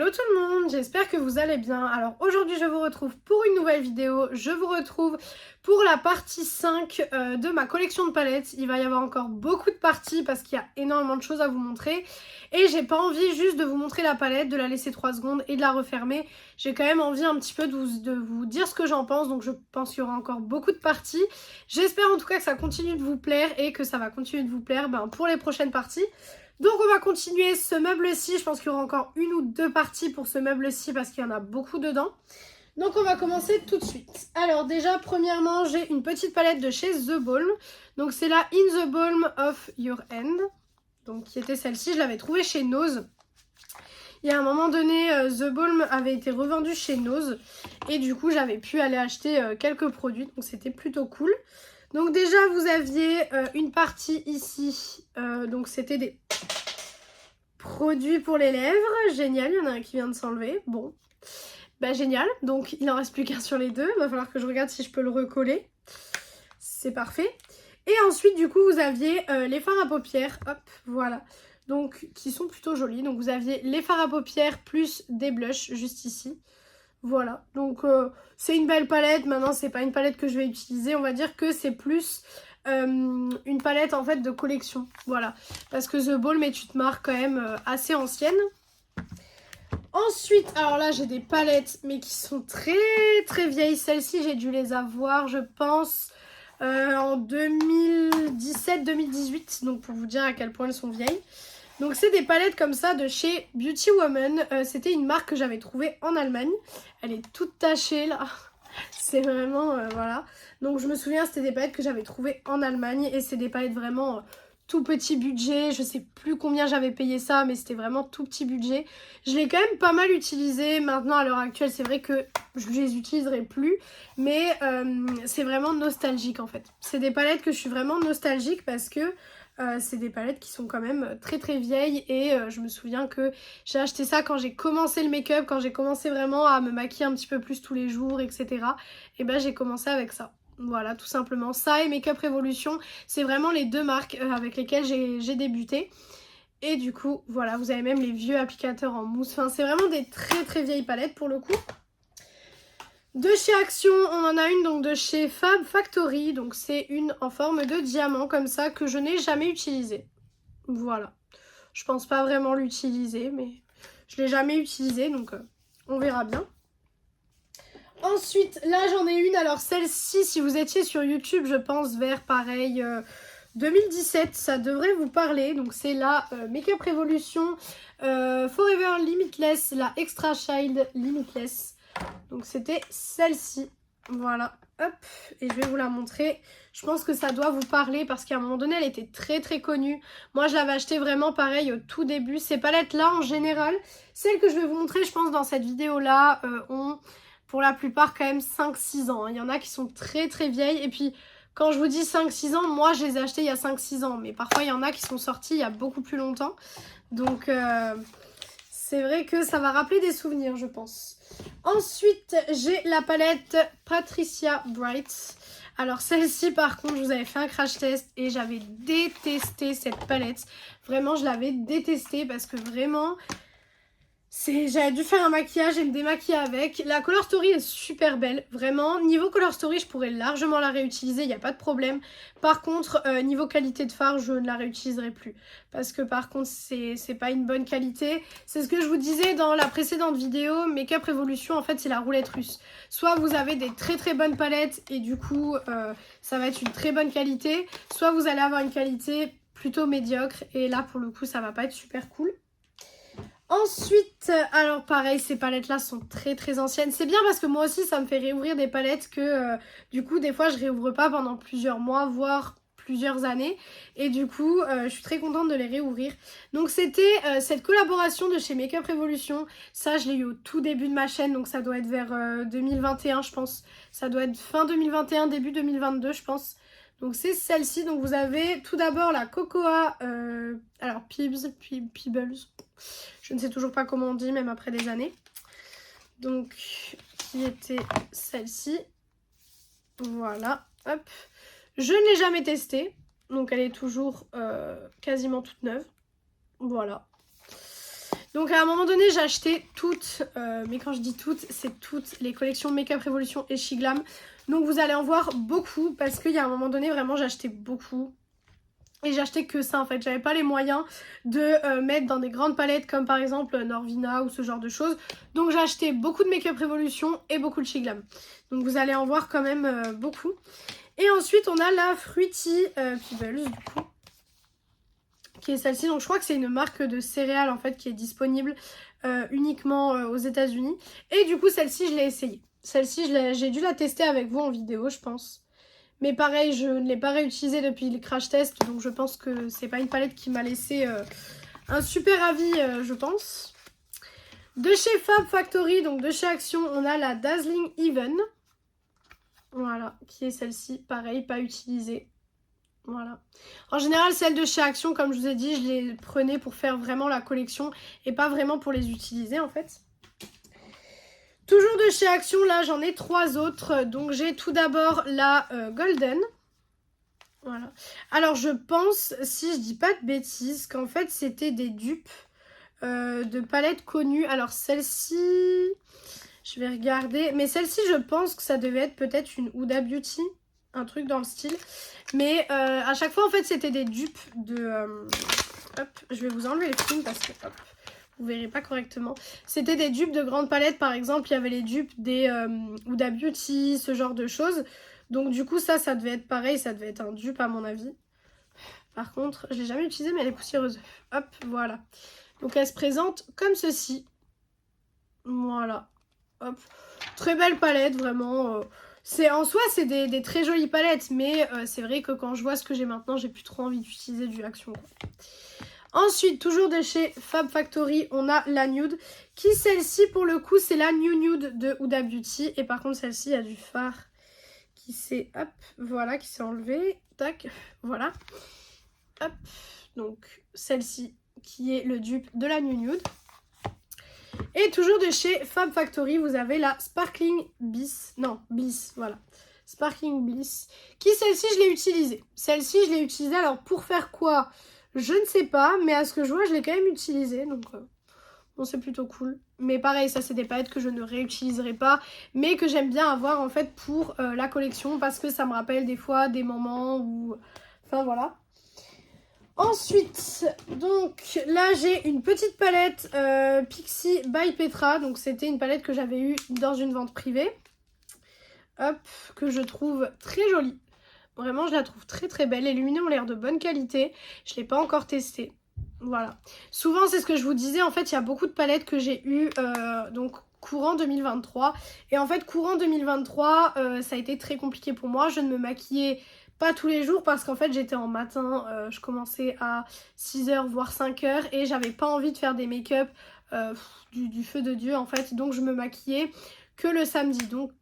Hello tout le monde, j'espère que vous allez bien. Alors aujourd'hui je vous retrouve pour une nouvelle vidéo, je vous retrouve pour la partie 5 de ma collection de palettes. Il va y avoir encore beaucoup de parties parce qu'il y a énormément de choses à vous montrer. Et j'ai pas envie juste de vous montrer la palette, de la laisser 3 secondes et de la refermer. J'ai quand même envie un petit peu de vous dire ce que j'en pense, donc je pense qu'il y aura encore beaucoup de parties. J'espère en tout cas que ça continue de vous plaire et que ça va continuer de vous plaire pour les prochaines parties. Donc on va continuer ce meuble-ci, je pense qu'il y aura encore une ou deux parties pour ce meuble-ci parce qu'il y en a beaucoup dedans. Donc on va commencer tout de suite. Alors déjà, premièrement, j'ai une petite palette de chez The Balm. Donc c'est la In the Balm of Your Hand. Donc qui était celle-ci, je l'avais trouvée chez Nose. Il y a un moment donné, The Balm avait été revendu chez Nose. Et du coup, j'avais pu aller acheter quelques produits, donc c'était plutôt cool. Donc déjà, vous aviez une partie ici, donc c'était des produits pour les lèvres, génial, il y en a un qui vient de s'enlever, bon, bah génial, donc il en reste plus qu'un sur les deux, il va falloir que je regarde si je peux le recoller, c'est parfait. Et ensuite du coup vous aviez les fards à paupières, hop, voilà, donc qui sont plutôt jolis, donc vous aviez les fards à paupières plus des blushs juste ici. Voilà, donc c'est une belle palette. Maintenant c'est pas une palette que je vais utiliser, on va dire que c'est plus une palette en fait de collection, voilà, parce que The Balm est une marque quand même assez ancienne. Ensuite, alors là j'ai des palettes mais qui sont très très vieilles. Celles-ci j'ai dû les avoir je pense en 2017-2018, donc pour vous dire à quel point elles sont vieilles. Donc c'est des palettes comme ça de chez Beauty Woman. C'était une marque que j'avais trouvée en Allemagne. Elle est toute tachée là. C'est vraiment, voilà. Donc je me souviens, c'était des palettes que j'avais trouvées en Allemagne. Et c'est des palettes vraiment tout petit budget. Je sais plus combien j'avais payé ça, mais c'était vraiment tout petit budget. Je l'ai quand même pas mal utilisé. Maintenant, à l'heure actuelle, c'est vrai que je les utiliserai plus. Mais c'est vraiment nostalgique en fait. C'est des palettes que je suis vraiment nostalgique parce que c'est des palettes qui sont quand même très très vieilles et je me souviens que j'ai acheté ça quand j'ai commencé le make-up, quand j'ai commencé vraiment à me maquiller un petit peu plus tous les jours, etc. Et ben j'ai commencé avec ça. Voilà, tout simplement. Ça et Makeup Revolution, c'est vraiment les deux marques avec lesquelles j'ai débuté. Et du coup, voilà, vous avez même les vieux applicateurs en mousse. Enfin, c'est vraiment des très très vieilles palettes pour le coup. De chez Action, on en a une donc de chez Fab Factory. Donc c'est une en forme de diamant comme ça que je n'ai jamais utilisée. Voilà. Je pense pas vraiment l'utiliser, mais je l'ai jamais utilisée, donc on verra bien. Ensuite, là j'en ai une. Alors celle-ci, si vous étiez sur YouTube, je pense vers pareil 2017, ça devrait vous parler. Donc c'est la Makeup Revolution Forever Limitless, la Extra Child Limitless. Donc c'était celle-ci, voilà, hop, et je vais vous la montrer. Je pense que ça doit vous parler parce qu'à un moment donné elle était très très connue. Moi je l'avais achetée vraiment pareil au tout début. Ces palettes là en général, celles que je vais vous montrer je pense dans cette vidéo là ont pour la plupart quand même 5-6 ans. Il y en a qui sont très très vieilles et puis quand je vous dis 5-6 ans, moi je les ai achetées il y a 5-6 ans. Mais parfois il y en a qui sont sortis il y a beaucoup plus longtemps. Donc c'est vrai que ça va rappeler des souvenirs je pense. Ensuite, j'ai la palette Patricia Bright. Alors celle-ci par contre, je vous avais fait un crash test et j'avais détesté cette palette. Vraiment, je l'avais détestée parce que vraiment, j'avais dû faire un maquillage et me démaquiller avec. La Color Story est super belle, vraiment. Niveau Color Story, je pourrais largement la réutiliser, il n'y a pas de problème. Par contre, niveau qualité de fard, je ne la réutiliserai plus. Parce que par contre, c'est pas une bonne qualité. C'est ce que je vous disais dans la précédente vidéo. Makeup Revolution, en fait, c'est la roulette russe. Soit vous avez des très très bonnes palettes et du coup, ça va être une très bonne qualité. Soit vous allez avoir une qualité plutôt médiocre et là, pour le coup, ça va pas être super cool. Ensuite, alors pareil, ces palettes-là sont très très anciennes. C'est bien parce que moi aussi, ça me fait réouvrir des palettes que du coup, des fois, je réouvre pas pendant plusieurs mois, voire plusieurs années. Et du coup, je suis très contente de les réouvrir. Donc c'était cette collaboration de chez Makeup Revolution. Ça, je l'ai eu au tout début de ma chaîne, donc ça doit être vers 2021, je pense. Ça doit être fin 2021, début 2022, je pense. Donc c'est celle-ci. Donc vous avez tout d'abord la Cocoa, alors Pebbles, Pebbles. Je ne sais toujours pas comment on dit, même après des années. Donc, qui était celle-ci. Voilà, hop. Je ne l'ai jamais testée. Donc, elle est toujours quasiment toute neuve. Voilà. Donc à un moment donné, j'ai acheté toutes, mais quand je dis toutes, c'est toutes les collections Makeup Revolution et She Glam. Donc vous allez en voir beaucoup parce qu'il y a un moment donné, vraiment, j'ai acheté beaucoup. Et j'ai acheté que ça en fait, j'avais pas les moyens de mettre dans des grandes palettes comme par exemple Norvina ou ce genre de choses. Donc j'ai acheté beaucoup de Makeup Revolution et beaucoup de She Glam. Donc vous allez en voir quand même beaucoup. Et ensuite on a la Fruity Pebbles du coup. Qui est celle-ci, donc je crois que c'est une marque de céréales en fait qui est disponible uniquement aux États-Unis. Et du coup celle-ci je l'ai essayée. Celle-ci j'ai dû la tester avec vous en vidéo je pense. Mais pareil, je ne l'ai pas réutilisée depuis le crash test, donc je pense que c'est pas une palette qui m'a laissé un super avis, je pense. De chez Fab Factory, donc de chez Action, on a la Dazzling Even. Voilà, qui est celle-ci, pareil, pas utilisée. Voilà. En général, celles de chez Action, comme je vous ai dit, je les prenais pour faire vraiment la collection et pas vraiment pour les utiliser en fait. Toujours de chez Action, là j'en ai 3 autres. Donc j'ai tout d'abord la Golden. Voilà. Alors je pense, si je dis pas de bêtises, qu'en fait c'était des dupes de palettes connues. Alors celle-ci, je vais regarder. Mais celle-ci je pense que ça devait être peut-être une Huda Beauty. Un truc dans le style. Mais à chaque fois en fait c'était des dupes de... hop, je vais vous enlever le film parce que... Hop. Vous verrez pas correctement. C'était des dupes de grandes palettes par exemple. Il y avait les dupes des Huda Beauty, ce genre de choses. Donc du coup ça devait être pareil. Ça devait être un dupe à mon avis. Par contre je l'ai jamais utilisée mais elle est poussiéreuse. Hop voilà. Donc elle se présente comme ceci. Voilà. Hop. Très belle palette vraiment. En soi c'est des très jolies palettes. Mais c'est vrai que quand je vois ce que j'ai maintenant j'ai plus trop envie d'utiliser du Action quoi. Ensuite, toujours de chez Fab Factory, on a la Nude. Qui, celle-ci, pour le coup, c'est la New Nude de Huda Beauty. Et par contre, celle-ci, il y a du fard qui s'est, hop, voilà, qui s'est enlevé. Tac, voilà. Hop, donc celle-ci qui est le dupe de la New Nude. Et toujours de chez Fab Factory, vous avez la Sparkling Bliss. Non, Bliss, voilà. Sparkling Bliss. Qui, celle-ci, je l'ai utilisée. Celle-ci, je l'ai utilisée, alors pour faire quoi ? Je ne sais pas, mais à ce que je vois, je l'ai quand même utilisé. Donc, bon, c'est plutôt cool. Mais pareil, ça, c'est des palettes que je ne réutiliserai pas. Mais que j'aime bien avoir, en fait, pour la collection. Parce que ça me rappelle des fois des moments où... Enfin, voilà. Ensuite, donc, là, j'ai une petite palette Pixi by Petra. Donc, c'était une palette que j'avais eue dans une vente privée. Hop, que je trouve très jolie. Vraiment, je la trouve très très belle. Les lumineux ont l'air de bonne qualité. Je ne l'ai pas encore testée. Voilà. Souvent, c'est ce que je vous disais. En fait, il y a beaucoup de palettes que j'ai eues donc courant 2023. Et en fait, courant 2023, ça a été très compliqué pour moi. Je ne me maquillais pas tous les jours parce qu'en fait, j'étais en matin. Je commençais à 6h, voire 5h. Et j'avais pas envie de faire des make-up du feu de Dieu, en fait. Donc, je me maquillais que le samedi. Donc,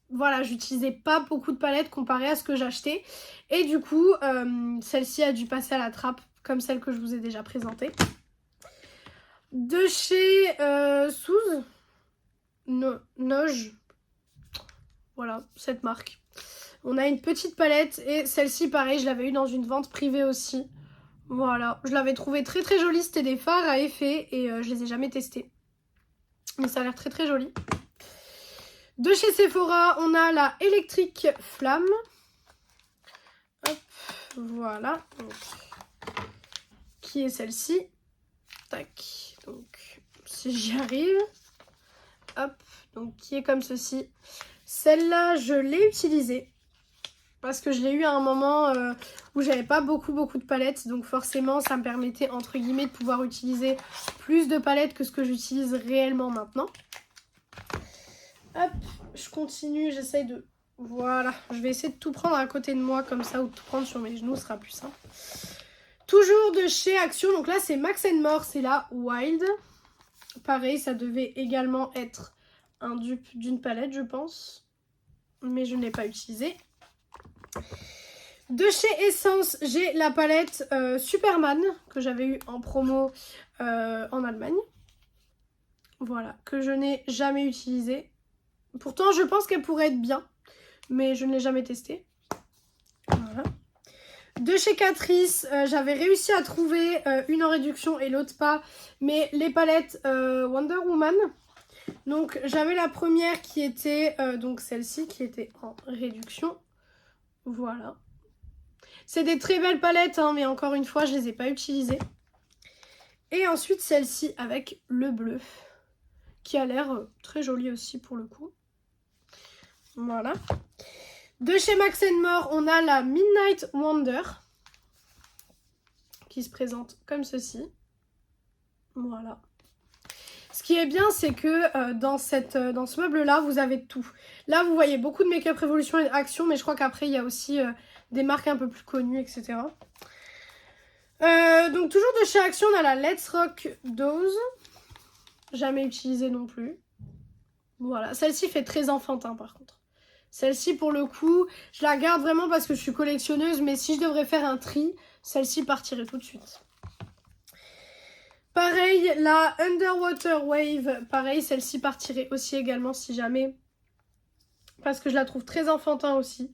voilà, j'utilisais pas beaucoup de palettes comparé à ce que j'achetais. Et du coup, celle-ci a dû passer à la trappe, comme celle que je vous ai déjà présentée. De chez Suze, Noge, voilà, cette marque. On a une petite palette et celle-ci, pareil, je l'avais eu dans une vente privée aussi. Voilà, je l'avais trouvée très très jolie. C'était des fards à effet et je les ai jamais testés. Mais ça a l'air très très joli. De chez Sephora, on a la Electric Flamme. Hop, voilà. Donc, qui est celle-ci. Tac. Donc, si j'y arrive. Hop. Donc, qui est comme ceci. Celle-là, je l'ai utilisée. Parce que je l'ai eu à un moment où j'avais pas beaucoup de palettes. Donc, forcément, ça me permettait, entre guillemets, de pouvoir utiliser plus de palettes que ce que j'utilise réellement maintenant. Hop, je continue, j'essaye de... Voilà, je vais essayer de tout prendre à côté de moi comme ça, ou de tout prendre sur mes genoux, ce sera plus simple. Toujours de chez Action, donc là c'est Max & More, c'est la Wild. Pareil, ça devait également être un dupe d'une palette, je pense. Mais je ne l'ai pas utilisé. De chez Essence, j'ai la palette Superman, que j'avais eu en promo en Allemagne. Voilà, que je n'ai jamais utilisée. Pourtant, je pense qu'elle pourrait être bien, mais je ne l'ai jamais testée. Voilà. De chez Catrice, j'avais réussi à trouver une en réduction et l'autre pas, mais les palettes Wonder Woman. Donc j'avais la première qui était donc celle-ci qui était en réduction. Voilà. C'est des très belles palettes, hein, mais encore une fois, je les ai pas utilisées. Et ensuite celle-ci avec le bleu, qui a l'air très jolie aussi pour le coup. Voilà. De chez Max More, on a la Midnight Wonder, qui se présente comme ceci. Voilà. Ce qui est bien, c'est que dans ce meuble-là, vous avez tout. Là, vous voyez beaucoup de Make-up Revolution et Action, mais je crois qu'après, il y a aussi des marques un peu plus connues, etc. Donc, toujours de chez Action, on a la Let's Rock Dose. Jamais utilisée non plus. Voilà. Celle-ci fait très enfantin, par contre. Celle-ci, pour le coup, je la garde vraiment parce que je suis collectionneuse, mais si je devrais faire un tri, celle-ci partirait tout de suite. Pareil, la Underwater Wave, pareil, celle-ci partirait aussi également si jamais. Parce que je la trouve très enfantin aussi.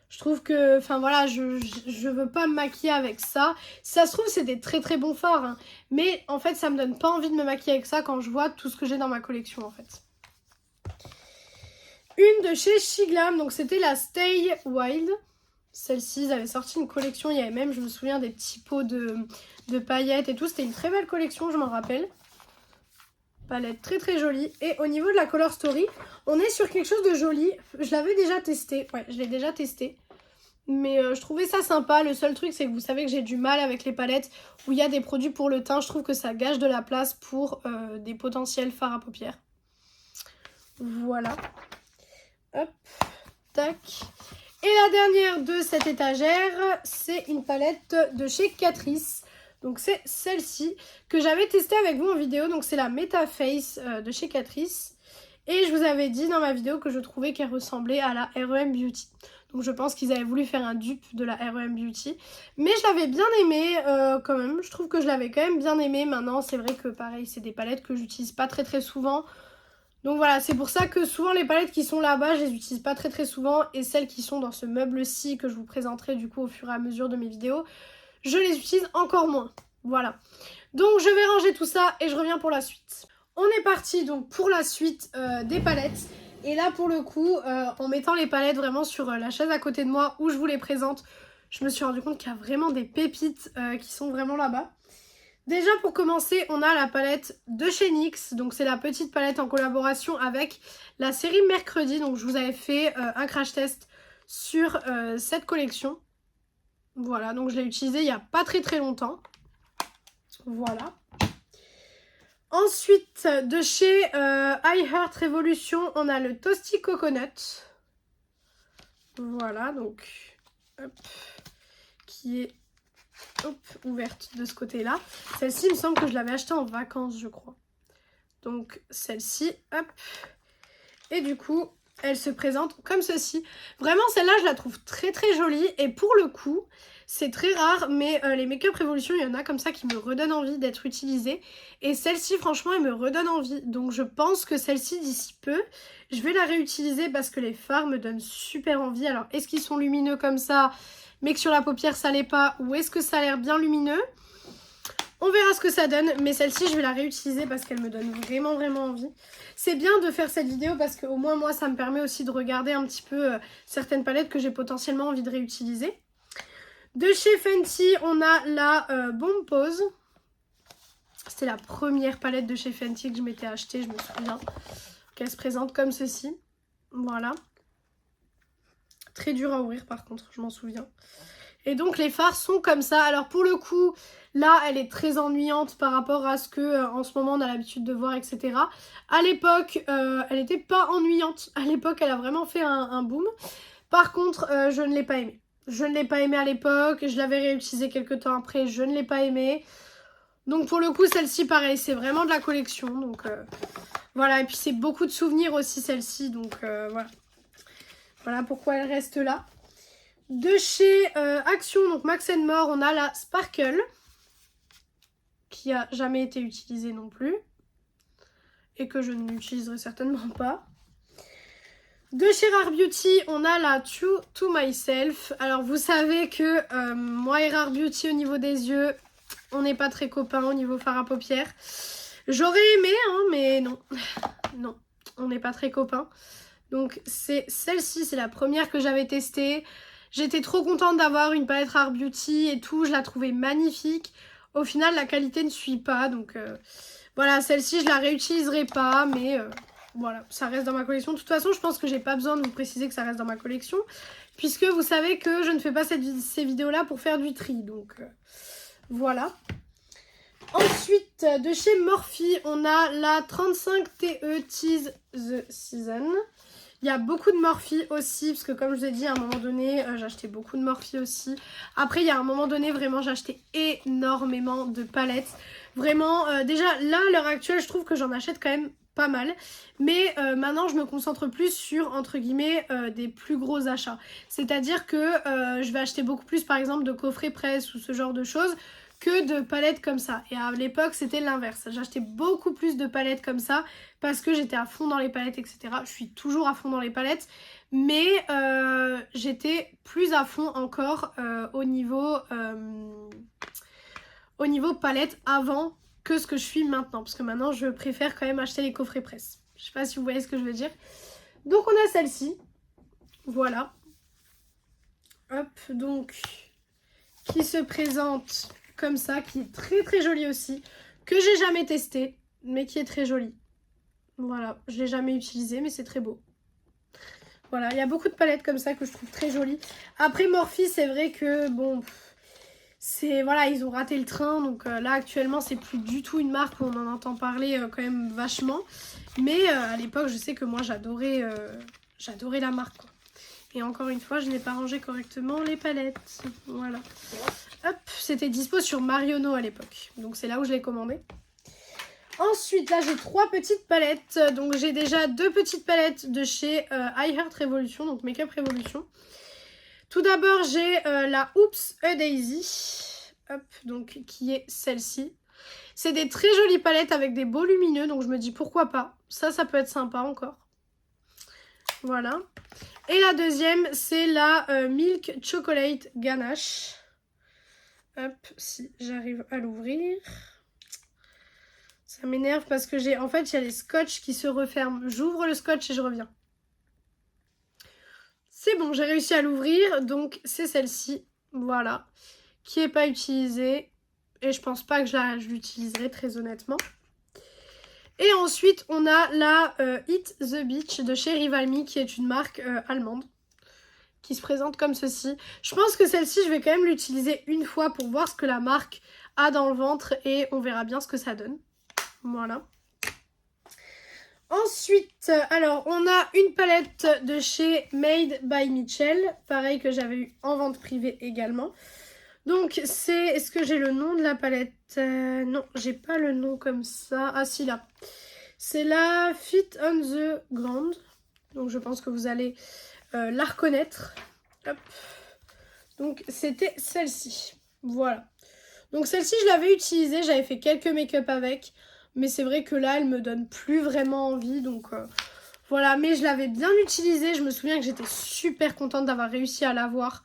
Je trouve que, enfin voilà, je veux pas me maquiller avec ça. Si ça se trouve, c'est des très très bons fards. Hein. Mais en fait, ça me donne pas envie de me maquiller avec ça quand je vois tout ce que j'ai dans ma collection en fait. Une de chez Shiglam, donc c'était la Stay Wild. Celle-ci, ils avaient sorti une collection, il y avait même, je me souviens, des petits pots de paillettes et tout. C'était une très belle collection, je m'en rappelle. Palette très très jolie. Et au niveau de la Color Story, on est sur quelque chose de joli. Je l'avais déjà testé, ouais, je l'ai déjà testé. Mais je trouvais ça sympa. Le seul truc, c'est que vous savez que j'ai du mal avec les palettes où il y a des produits pour le teint. Je trouve que ça gâche de la place pour des potentiels fards à paupières. Voilà. Hop, tac. Et la dernière de cette étagère, c'est une palette de chez Catrice. Donc c'est celle-ci que j'avais testée avec vous en vidéo. Donc c'est la Metaface de chez Catrice. Et je vous avais dit dans ma vidéo que je trouvais qu'elle ressemblait à la R.E.M. Beauty. Donc je pense qu'ils avaient voulu faire un dupe de la R.E.M. Beauty. Mais je l'avais bien aimée quand même. Je trouve que je l'avais quand même bien aimée. Maintenant c'est vrai que pareil, c'est des palettes que j'utilise pas très très souvent. Donc voilà, c'est pour ça que souvent les palettes qui sont là-bas, je les utilise pas très très souvent. Et celles qui sont dans ce meuble-ci que je vous présenterai du coup au fur et à mesure de mes vidéos, je les utilise encore moins. Voilà. Donc je vais ranger tout ça et je reviens pour la suite. On est parti donc pour la suite des palettes. Et là pour le coup, en mettant les palettes vraiment sur la chaise à côté de moi où je vous les présente, je me suis rendu compte qu'il y a vraiment des pépites qui sont vraiment là-bas. Déjà pour commencer, on a la palette de chez NYX, donc c'est la petite palette en collaboration avec la série Mercredi. Donc je vous avais fait un crash test sur cette collection. Voilà, donc je l'ai utilisée il n'y a pas très très longtemps. Voilà. Ensuite, de chez I Heart Revolution, on a le Toasty Coconut. Voilà, donc hop, qui est ouverte de ce côté-là. Celle-ci, il me semble que je l'avais achetée en vacances, je crois. Donc celle-ci, hop. Et du coup, elle se présente comme ceci. Vraiment, celle-là, je la trouve très très jolie. Et pour le coup, c'est très rare, mais les Make-up Revolution, il y en a comme ça qui me redonnent envie d'être utilisées. Et celle-ci, franchement, elle me redonne envie. Donc je pense que celle-ci, d'ici peu, je vais la réutiliser parce que les fards me donnent super envie. Alors, est-ce qu'ils sont lumineux comme ça, mais que sur la paupière ça l'est pas, ou est-ce que ça a l'air bien lumineux? On verra ce que ça donne, mais celle-ci je vais la réutiliser parce qu'elle me donne vraiment vraiment envie. C'est bien de faire cette vidéo parce qu'au moins moi ça me permet aussi de regarder un petit peu certaines palettes que j'ai potentiellement envie de réutiliser. De chez Fenty, on a la Bomb Pose. C'était la première palette de chez Fenty que je m'étais achetée, je me souviens. Qu'elle se présente comme ceci. Voilà. Très dur à ouvrir par contre, je m'en souviens. Et donc les fards sont comme ça. Alors pour le coup, là elle est très ennuyante par rapport à ce que en ce moment on a l'habitude de voir, etc. À l'époque, elle n'était pas ennuyante. À l'époque, elle a vraiment fait un boom. Par contre, je ne l'ai pas aimée. Je ne l'ai pas aimée à l'époque. Je l'avais réutilisée quelques temps après. Je ne l'ai pas aimée. Donc pour le coup, celle-ci, pareil, c'est vraiment de la collection. Donc voilà. Et puis c'est beaucoup de souvenirs aussi, celle-ci. Donc voilà. Voilà pourquoi elle reste là. De chez Action, donc Max More, on a la Sparkle. Qui a jamais été utilisée non plus. Et que je n'utiliserai certainement pas. De chez Rare Beauty, on a la True to Myself. Alors vous savez que moi et Rare Beauty au niveau des yeux, on n'est pas très copains au niveau fard à paupières. J'aurais aimé, hein, mais non. Non, on n'est pas très copains. Donc c'est celle-ci, c'est la première que j'avais testée. J'étais trop contente d'avoir une palette Rare Beauty et tout, je la trouvais magnifique. Au final, la qualité ne suit pas, donc voilà, celle-ci, je la réutiliserai pas, mais voilà, ça reste dans ma collection. De toute façon, je pense que j'ai pas besoin de vous préciser que ça reste dans ma collection, puisque vous savez que je ne fais pas ces vidéos-là pour faire du tri, donc voilà. Ensuite, de chez Morphe, on a la 35TE Tease the Season. Il y a beaucoup de Morphe aussi, parce que comme je vous ai dit, à un moment donné, j'ai acheté beaucoup de Morphe aussi. Après, il y a un moment donné, vraiment, j'ai acheté énormément de palettes. Vraiment, déjà, là, à l'heure actuelle, je trouve que j'en achète quand même pas mal. Mais maintenant, je me concentre plus sur, entre guillemets, des plus gros achats. C'est-à-dire que je vais acheter beaucoup plus, par exemple, de coffrets presse ou ce genre de choses, que de palettes comme ça. Et à l'époque, c'était l'inverse. J'achetais beaucoup plus de palettes comme ça parce que j'étais à fond dans les palettes, etc. Je suis toujours à fond dans les palettes, mais j'étais plus à fond encore au niveau palette avant que ce que je suis maintenant. Parce que maintenant, je préfère quand même acheter les coffrets presse. Je sais pas si vous voyez ce que je veux dire. Donc, on a celle-ci. Voilà. Hop, donc, qui se présente comme ça, qui est très très jolie aussi, que j'ai jamais testé, mais qui est très jolie. Voilà, je l'ai jamais utilisé, mais c'est très beau. Voilà, il y a beaucoup de palettes comme ça que je trouve très jolies. Après Morphe, c'est vrai que bon, c'est voilà, ils ont raté le train, donc là actuellement c'est plus du tout une marque où on en entend parler quand même vachement. Mais à l'époque, je sais que moi j'adorais la marque, quoi. Et encore une fois, je n'ai pas rangé correctement les palettes. Voilà. Hop, c'était dispo sur Marionneau à l'époque. Donc c'est là où je l'ai commandé. Ensuite, là j'ai 3 petites palettes. Donc j'ai déjà 2 petites palettes de chez iHeart Revolution, donc Make Up Revolution. Tout d'abord, j'ai la Oops A Daisy. Hop, donc qui est celle-ci. C'est des très jolies palettes avec des beaux lumineux, donc je me dis pourquoi pas. Ça peut être sympa encore. Voilà. Et la deuxième, c'est la Milk Chocolate Ganache. Hop, si j'arrive à l'ouvrir. Ça m'énerve parce que j'ai... En fait, il y a les scotch qui se referment. J'ouvre le scotch et je reviens. C'est bon, j'ai réussi à l'ouvrir. Donc, c'est celle-ci. Voilà. Qui n'est pas utilisée. Et je pense pas que je l'utiliserai, très honnêtement. Et ensuite, on a la Hit the Beach de chez Rival Me, qui est une marque allemande, qui se présente comme ceci. Je pense que celle-ci, je vais quand même l'utiliser une fois pour voir ce que la marque a dans le ventre et on verra bien ce que ça donne. Voilà. Ensuite, alors, on a une palette de chez Made by Mitchell, pareil que j'avais eu en vente privée également. Donc, c'est... Est-ce que j'ai le nom de la palette? Non, j'ai pas le nom comme ça. Ah, si, là. C'est la Fit on the Ground. Donc, je pense que vous allez la reconnaître. Hop. Donc, c'était celle-ci. Voilà. Donc, celle-ci, je l'avais utilisée. J'avais fait quelques make-up avec. Mais c'est vrai que là, elle me donne plus vraiment envie. Donc, voilà. Mais je l'avais bien utilisée. Je me souviens que j'étais super contente d'avoir réussi à l'avoir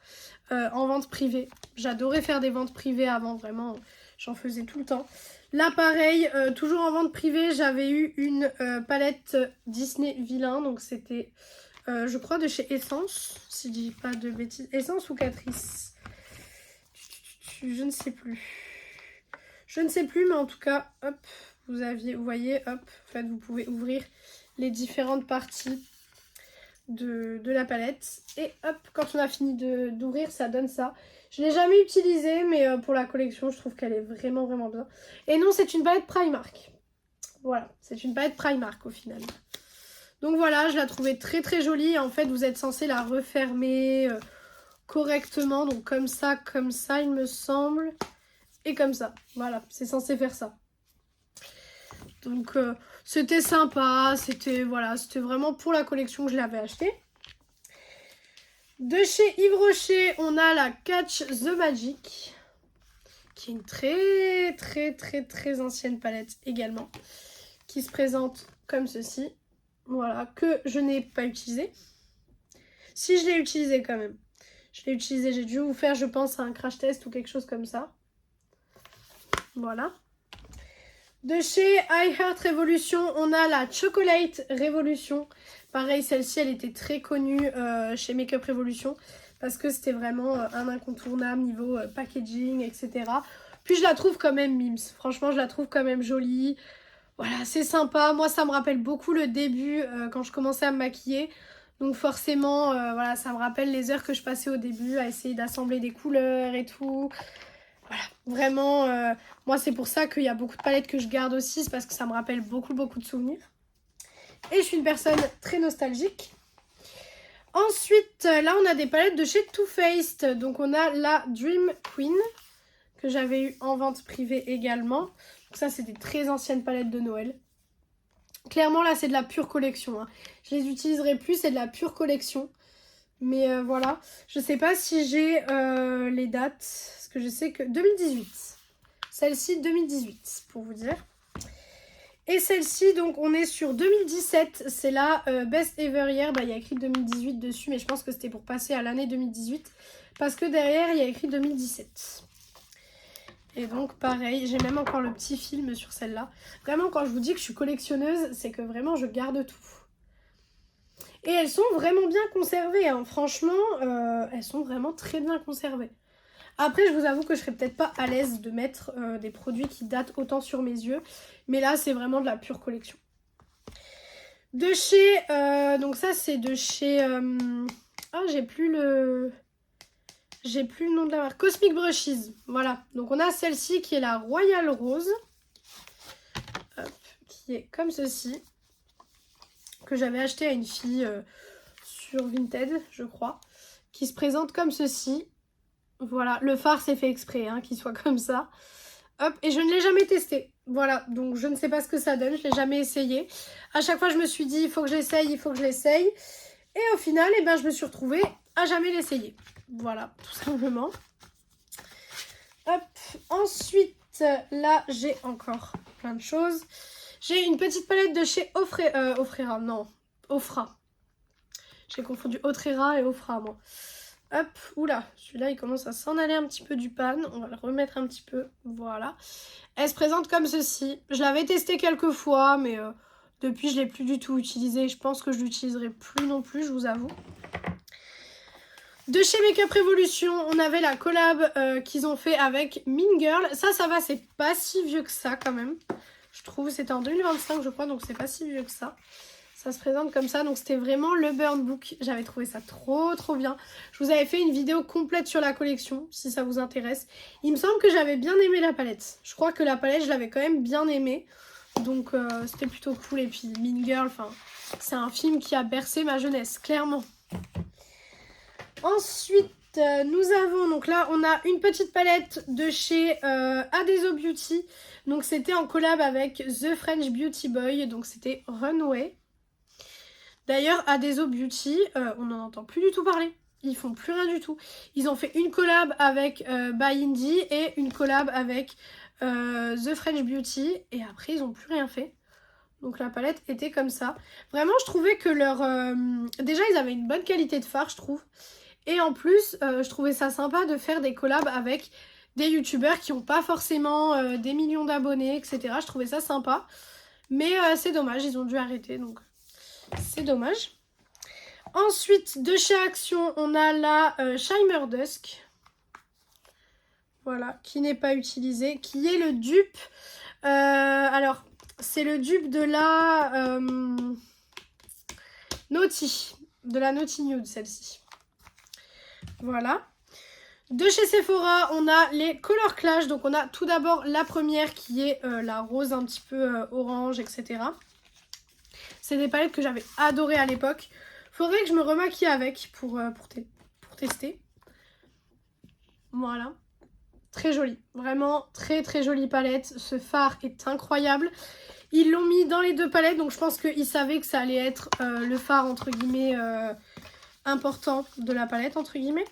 en vente privée. J'adorais faire des ventes privées avant, vraiment. J'en faisais tout le temps. Là, pareil, toujours en vente privée, j'avais eu une palette Disney Vilain. Donc, c'était, je crois, de chez Essence. Si je dis pas de bêtises. Essence ou Catrice? Je ne sais plus. Je ne sais plus, mais en tout cas, hop, vous voyez, hop, en fait, vous pouvez ouvrir les différentes parties de la palette. Et hop, quand on a fini d'ouvrir, ça donne ça. Je ne l'ai jamais utilisée, mais pour la collection, je trouve qu'elle est vraiment, vraiment bien. Et non, c'est une palette Primark. Voilà, c'est une palette Primark au final. Donc voilà, je la trouvais très, très jolie. En fait, vous êtes censé la refermer correctement. Donc comme ça, il me semble. Et comme ça, voilà, c'est censé faire ça. Donc c'était sympa, c'était voilà, c'était vraiment pour la collection que je l'avais acheté. De chez Yves Rocher, on a la Catch the Magic, qui est une très très très très ancienne palette également, qui se présente comme ceci. Voilà, que je n'ai pas utilisé. Si, je l'ai utilisé quand même. Je l'ai utilisé, j'ai dû vous faire, je pense, un crash test ou quelque chose comme ça. Voilà. De chez I Heart Revolution, on a la Chocolate Revolution. Pareil, celle-ci, elle était très connue chez Makeup Revolution parce que c'était vraiment un incontournable niveau packaging, etc. Puis je la trouve quand même mimes. Franchement, je la trouve quand même jolie. Voilà, c'est sympa. Moi, ça me rappelle beaucoup le début quand je commençais à me maquiller. Donc forcément, voilà, ça me rappelle les heures que je passais au début à essayer d'assembler des couleurs et tout. Voilà, vraiment, moi c'est pour ça qu'il y a beaucoup de palettes que je garde aussi, c'est parce que ça me rappelle beaucoup de souvenirs. Et je suis une personne très nostalgique. Ensuite, là on a des palettes de chez Too Faced. Donc on a la Dream Queen, que j'avais eu en vente privée également. Donc ça c'est des très anciennes palettes de Noël. Clairement là c'est de la pure collection, hein. Je les utiliserai plus, c'est de la pure collection. Mais voilà, je sais pas si j'ai les dates, parce que je sais que 2018. Celle-ci 2018 pour vous dire. Et celle-ci, donc on est sur 2017, c'est la Best Ever Year. Bah, il y a écrit 2018 dessus, mais je pense que c'était pour passer à l'année 2018. Parce que derrière, il y a écrit 2017. Et donc pareil, j'ai même encore le petit film sur celle-là. Vraiment, quand je vous dis que je suis collectionneuse, c'est que vraiment je garde tout. Et elles sont vraiment bien conservées, hein. Franchement, elles sont vraiment très bien conservées. Après, je vous avoue que je serais peut-être pas à l'aise de mettre des produits qui datent autant sur mes yeux. Mais là, c'est vraiment de la pure collection. De chez... donc ça, c'est de chez... ah, j'ai plus le nom de la marque. Cosmic Brushes. Voilà. Donc on a celle-ci qui est la Royal Rose. Hop, qui est comme ceci. Que j'avais acheté à une fille sur Vinted, je crois. Qui se présente comme ceci. Voilà, le fard c'est fait exprès, hein, qu'il soit comme ça. Hop, et je ne l'ai jamais testé. Voilà, donc je ne sais pas ce que ça donne, je ne l'ai jamais essayé. À chaque fois je me suis dit, il faut que j'essaye, il faut que je l'essaye. Et au final, eh ben, je me suis retrouvée à jamais l'essayer. Voilà, tout simplement. Hop, ensuite, là j'ai encore plein de choses. J'ai une petite palette de chez Ofrera, non, Ofra. J'ai confondu Otrera et Ofra, moi. Hop, oula, celui-là il commence à s'en aller un petit peu du pan. On va le remettre un petit peu, voilà. Elle se présente comme ceci. Je l'avais testé quelques fois, mais depuis je ne l'ai plus du tout utilisé. Je pense que je l'utiliserai plus non plus, je vous avoue. De chez Makeup Revolution, on avait la collab qu'ils ont fait avec Mean Girl. Ça va, c'est pas si vieux que ça quand même. Je trouve, c'était en 2025 je crois, donc c'est pas si vieux que ça. Ça se présente comme ça, donc c'était vraiment le Burn Book. J'avais trouvé ça trop bien. Je vous avais fait une vidéo complète sur la collection, si ça vous intéresse. Il me semble que j'avais bien aimé la palette. Je crois que la palette, je l'avais quand même bien aimée. Donc c'était plutôt cool. Et puis Mean Girl, enfin, c'est un film qui a bercé ma jeunesse, clairement. Ensuite, nous avons, donc là, on a une petite palette de chez Adeso Beauty. Donc c'était en collab avec The French Beauty Boy, donc c'était Runway. D'ailleurs, Adeso Beauty, on n'en entend plus du tout parler. Ils font plus rien du tout. Ils ont fait une collab avec By Indie et une collab avec The French Beauty. Et après, ils n'ont plus rien fait. Donc la palette était comme ça. Vraiment, je trouvais que leur... déjà, ils avaient une bonne qualité de fard, je trouve. Et en plus, je trouvais ça sympa de faire des collabs avec des youtubeurs qui n'ont pas forcément des millions d'abonnés, etc. Je trouvais ça sympa. Mais c'est dommage, ils ont dû arrêter, donc... C'est dommage. Ensuite, de chez Action, on a la Shimmer Dusk. Voilà, qui n'est pas utilisée. Qui est le dupe. Alors, c'est le dupe de la Naughty. De la Naughty Nude, celle-ci. Voilà. De chez Sephora, on a les Color Clash. Donc, on a tout d'abord la première qui est la rose un petit peu orange, etc. C'est des palettes que j'avais adorées à l'époque. Faudrait que je me remaquille avec pour tester. Voilà. Très jolie. Vraiment très jolie palette. Ce fard est incroyable. Ils l'ont mis dans les deux palettes. Donc je pense qu'ils savaient que ça allait être le fard entre guillemets important de la palette entre guillemets.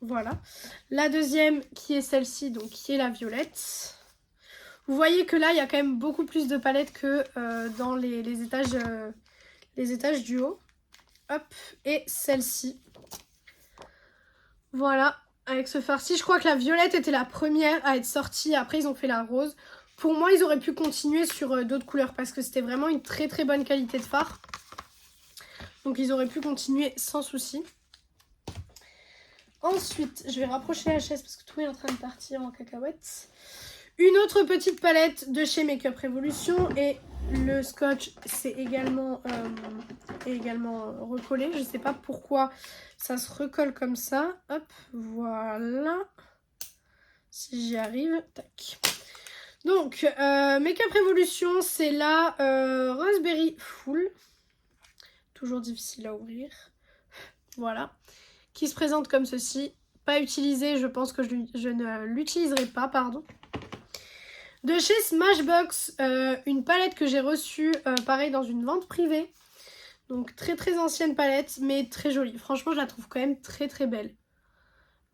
Voilà. La deuxième qui est celle-ci, donc qui est la violette. Vous voyez que là, il y a quand même beaucoup plus de palettes que dans les étages du haut. Hop, et celle-ci. Voilà, avec ce farci. Je crois que la violette était la première à être sortie. Après, ils ont fait la rose. Pour moi, ils auraient pu continuer sur d'autres couleurs parce que c'était vraiment une très très bonne qualité de fard. Donc, ils auraient pu continuer sans souci. Ensuite, je vais rapprocher la chaise parce que tout est en train de partir en cacahuète. Une autre petite palette de chez Makeup Revolution et le scotch c'est également recollé. Je ne sais pas pourquoi ça se recolle comme ça. Hop, voilà. Si j'y arrive, tac. Donc, Makeup Revolution, c'est la Raspberry Full. Toujours difficile à ouvrir. Voilà. Qui se présente comme ceci. Pas utilisé, je pense que je ne l'utiliserai pas, pardon. De chez Smashbox, une palette que j'ai reçue, pareil, dans une vente privée. Donc très très ancienne palette, mais très jolie. Franchement, je la trouve quand même très très belle.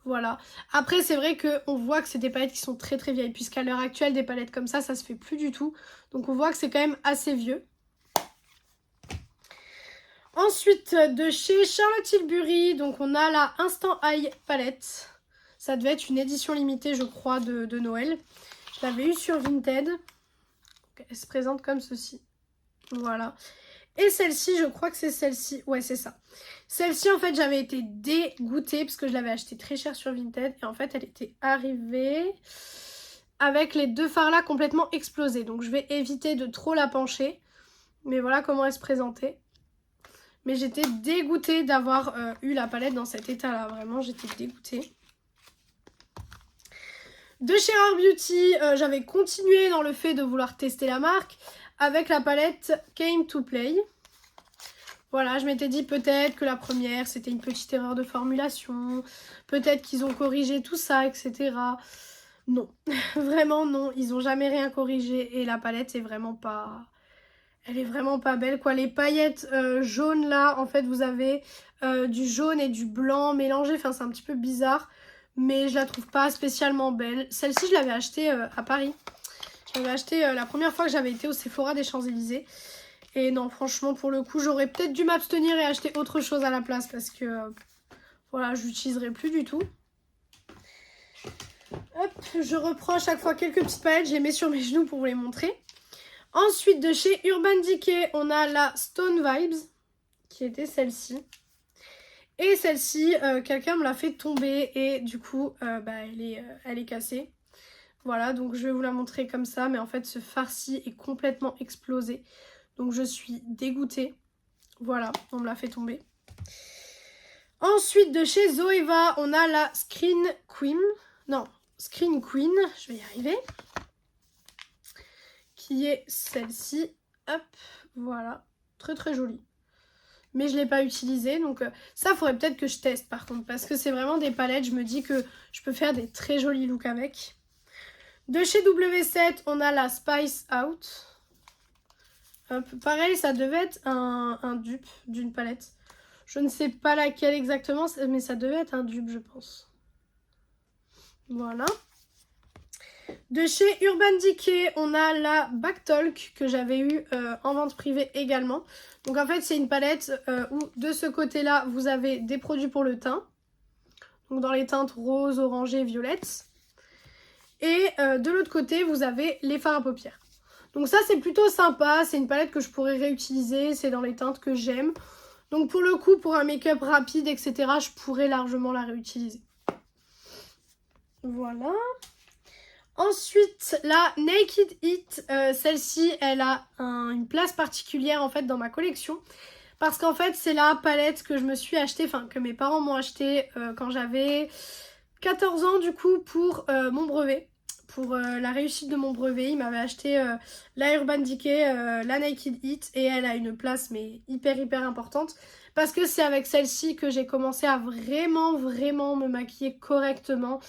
Voilà. Après, c'est vrai qu'on voit que c'est des palettes qui sont très très vieilles, puisqu'à l'heure actuelle, des palettes comme ça se fait plus du tout. Donc on voit que c'est quand même assez vieux. Ensuite, de chez Charlotte Tilbury, donc on a la Instant Eye palette. Ça devait être une édition limitée, je crois, de Noël. Je l'avais eu sur Vinted. Donc, elle se présente comme ceci. Voilà. Et celle-ci, je crois que c'est celle-ci. Ouais, c'est ça. Celle-ci, en fait, j'avais été dégoûtée parce que je l'avais achetée très cher sur Vinted. Et en fait, elle était arrivée avec les deux fards là complètement explosés. Donc, je vais éviter de trop la pencher. Mais voilà comment elle se présentait. Mais j'étais dégoûtée d'avoir eu la palette dans cet état-là. Vraiment, j'étais dégoûtée. De chez Rare Beauty, j'avais continué dans le fait de vouloir tester la marque avec la palette Came to Play. Voilà, je m'étais dit peut-être que la première, c'était une petite erreur de formulation. Peut-être qu'ils ont corrigé tout ça, etc. Non, vraiment non. Ils n'ont jamais rien corrigé et la palette est vraiment pas... Elle est vraiment pas belle, quoi. Les paillettes jaunes, là, en fait, vous avez du jaune et du blanc mélangé. Enfin, c'est un petit peu bizarre, mais je la trouve pas spécialement belle. Celle-ci, je l'avais achetée à Paris. Je l'avais achetée la première fois que j'avais été au Sephora des Champs-Élysées. Et non, franchement, pour le coup, j'aurais peut-être dû m'abstenir et acheter autre chose à la place parce que, voilà, je l'utiliserai plus du tout. Hop, je reprends à chaque fois quelques petites palettes. Je les mets sur mes genoux pour vous les montrer. Ensuite, de chez Urban Decay, on a la Stone Vibes, qui était celle-ci. Et celle-ci, quelqu'un me l'a fait tomber et du coup, elle est cassée. Voilà, donc je vais vous la montrer comme ça, mais en fait, ce farci est complètement explosé. Donc je suis dégoûtée. Voilà, on me l'a fait tomber. Ensuite, de chez Zoeva, on a la Screen Queen. Non, Screen Queen, je vais y arriver. Qui est celle-ci. Hop, voilà. Très très jolie. Mais je ne l'ai pas utilisée. Donc ça, faudrait peut-être que je teste par contre. Parce que c'est vraiment des palettes. Je me dis que je peux faire des très jolis looks avec. De chez W7, on a la Spice Out. Hop, pareil, ça devait être un dupe d'une palette. Je ne sais pas laquelle exactement, mais ça devait être un dupe, je pense. Voilà. De chez Urban Decay, on a la Backtalk que j'avais eu en vente privée également. Donc en fait, c'est une palette où de ce côté-là, vous avez des produits pour le teint. Donc dans les teintes rose, orangé, violette. Et de l'autre côté, vous avez les fards à paupières. Donc ça, c'est plutôt sympa. C'est une palette que je pourrais réutiliser. C'est dans les teintes que j'aime. Donc pour le coup, pour un make-up rapide, etc., je pourrais largement la réutiliser. Voilà. Ensuite, la Naked Heat, celle-ci, elle a une place particulière en fait dans ma collection. Parce qu'en fait, c'est la palette que je me suis achetée, enfin que mes parents m'ont achetée quand j'avais 14 ans du coup pour mon brevet. Pour la réussite de mon brevet, ils m'avaient acheté la Urban Decay, la Naked Heat et elle a une place mais hyper importante. Parce que c'est avec celle-ci que j'ai commencé à vraiment me maquiller correctement.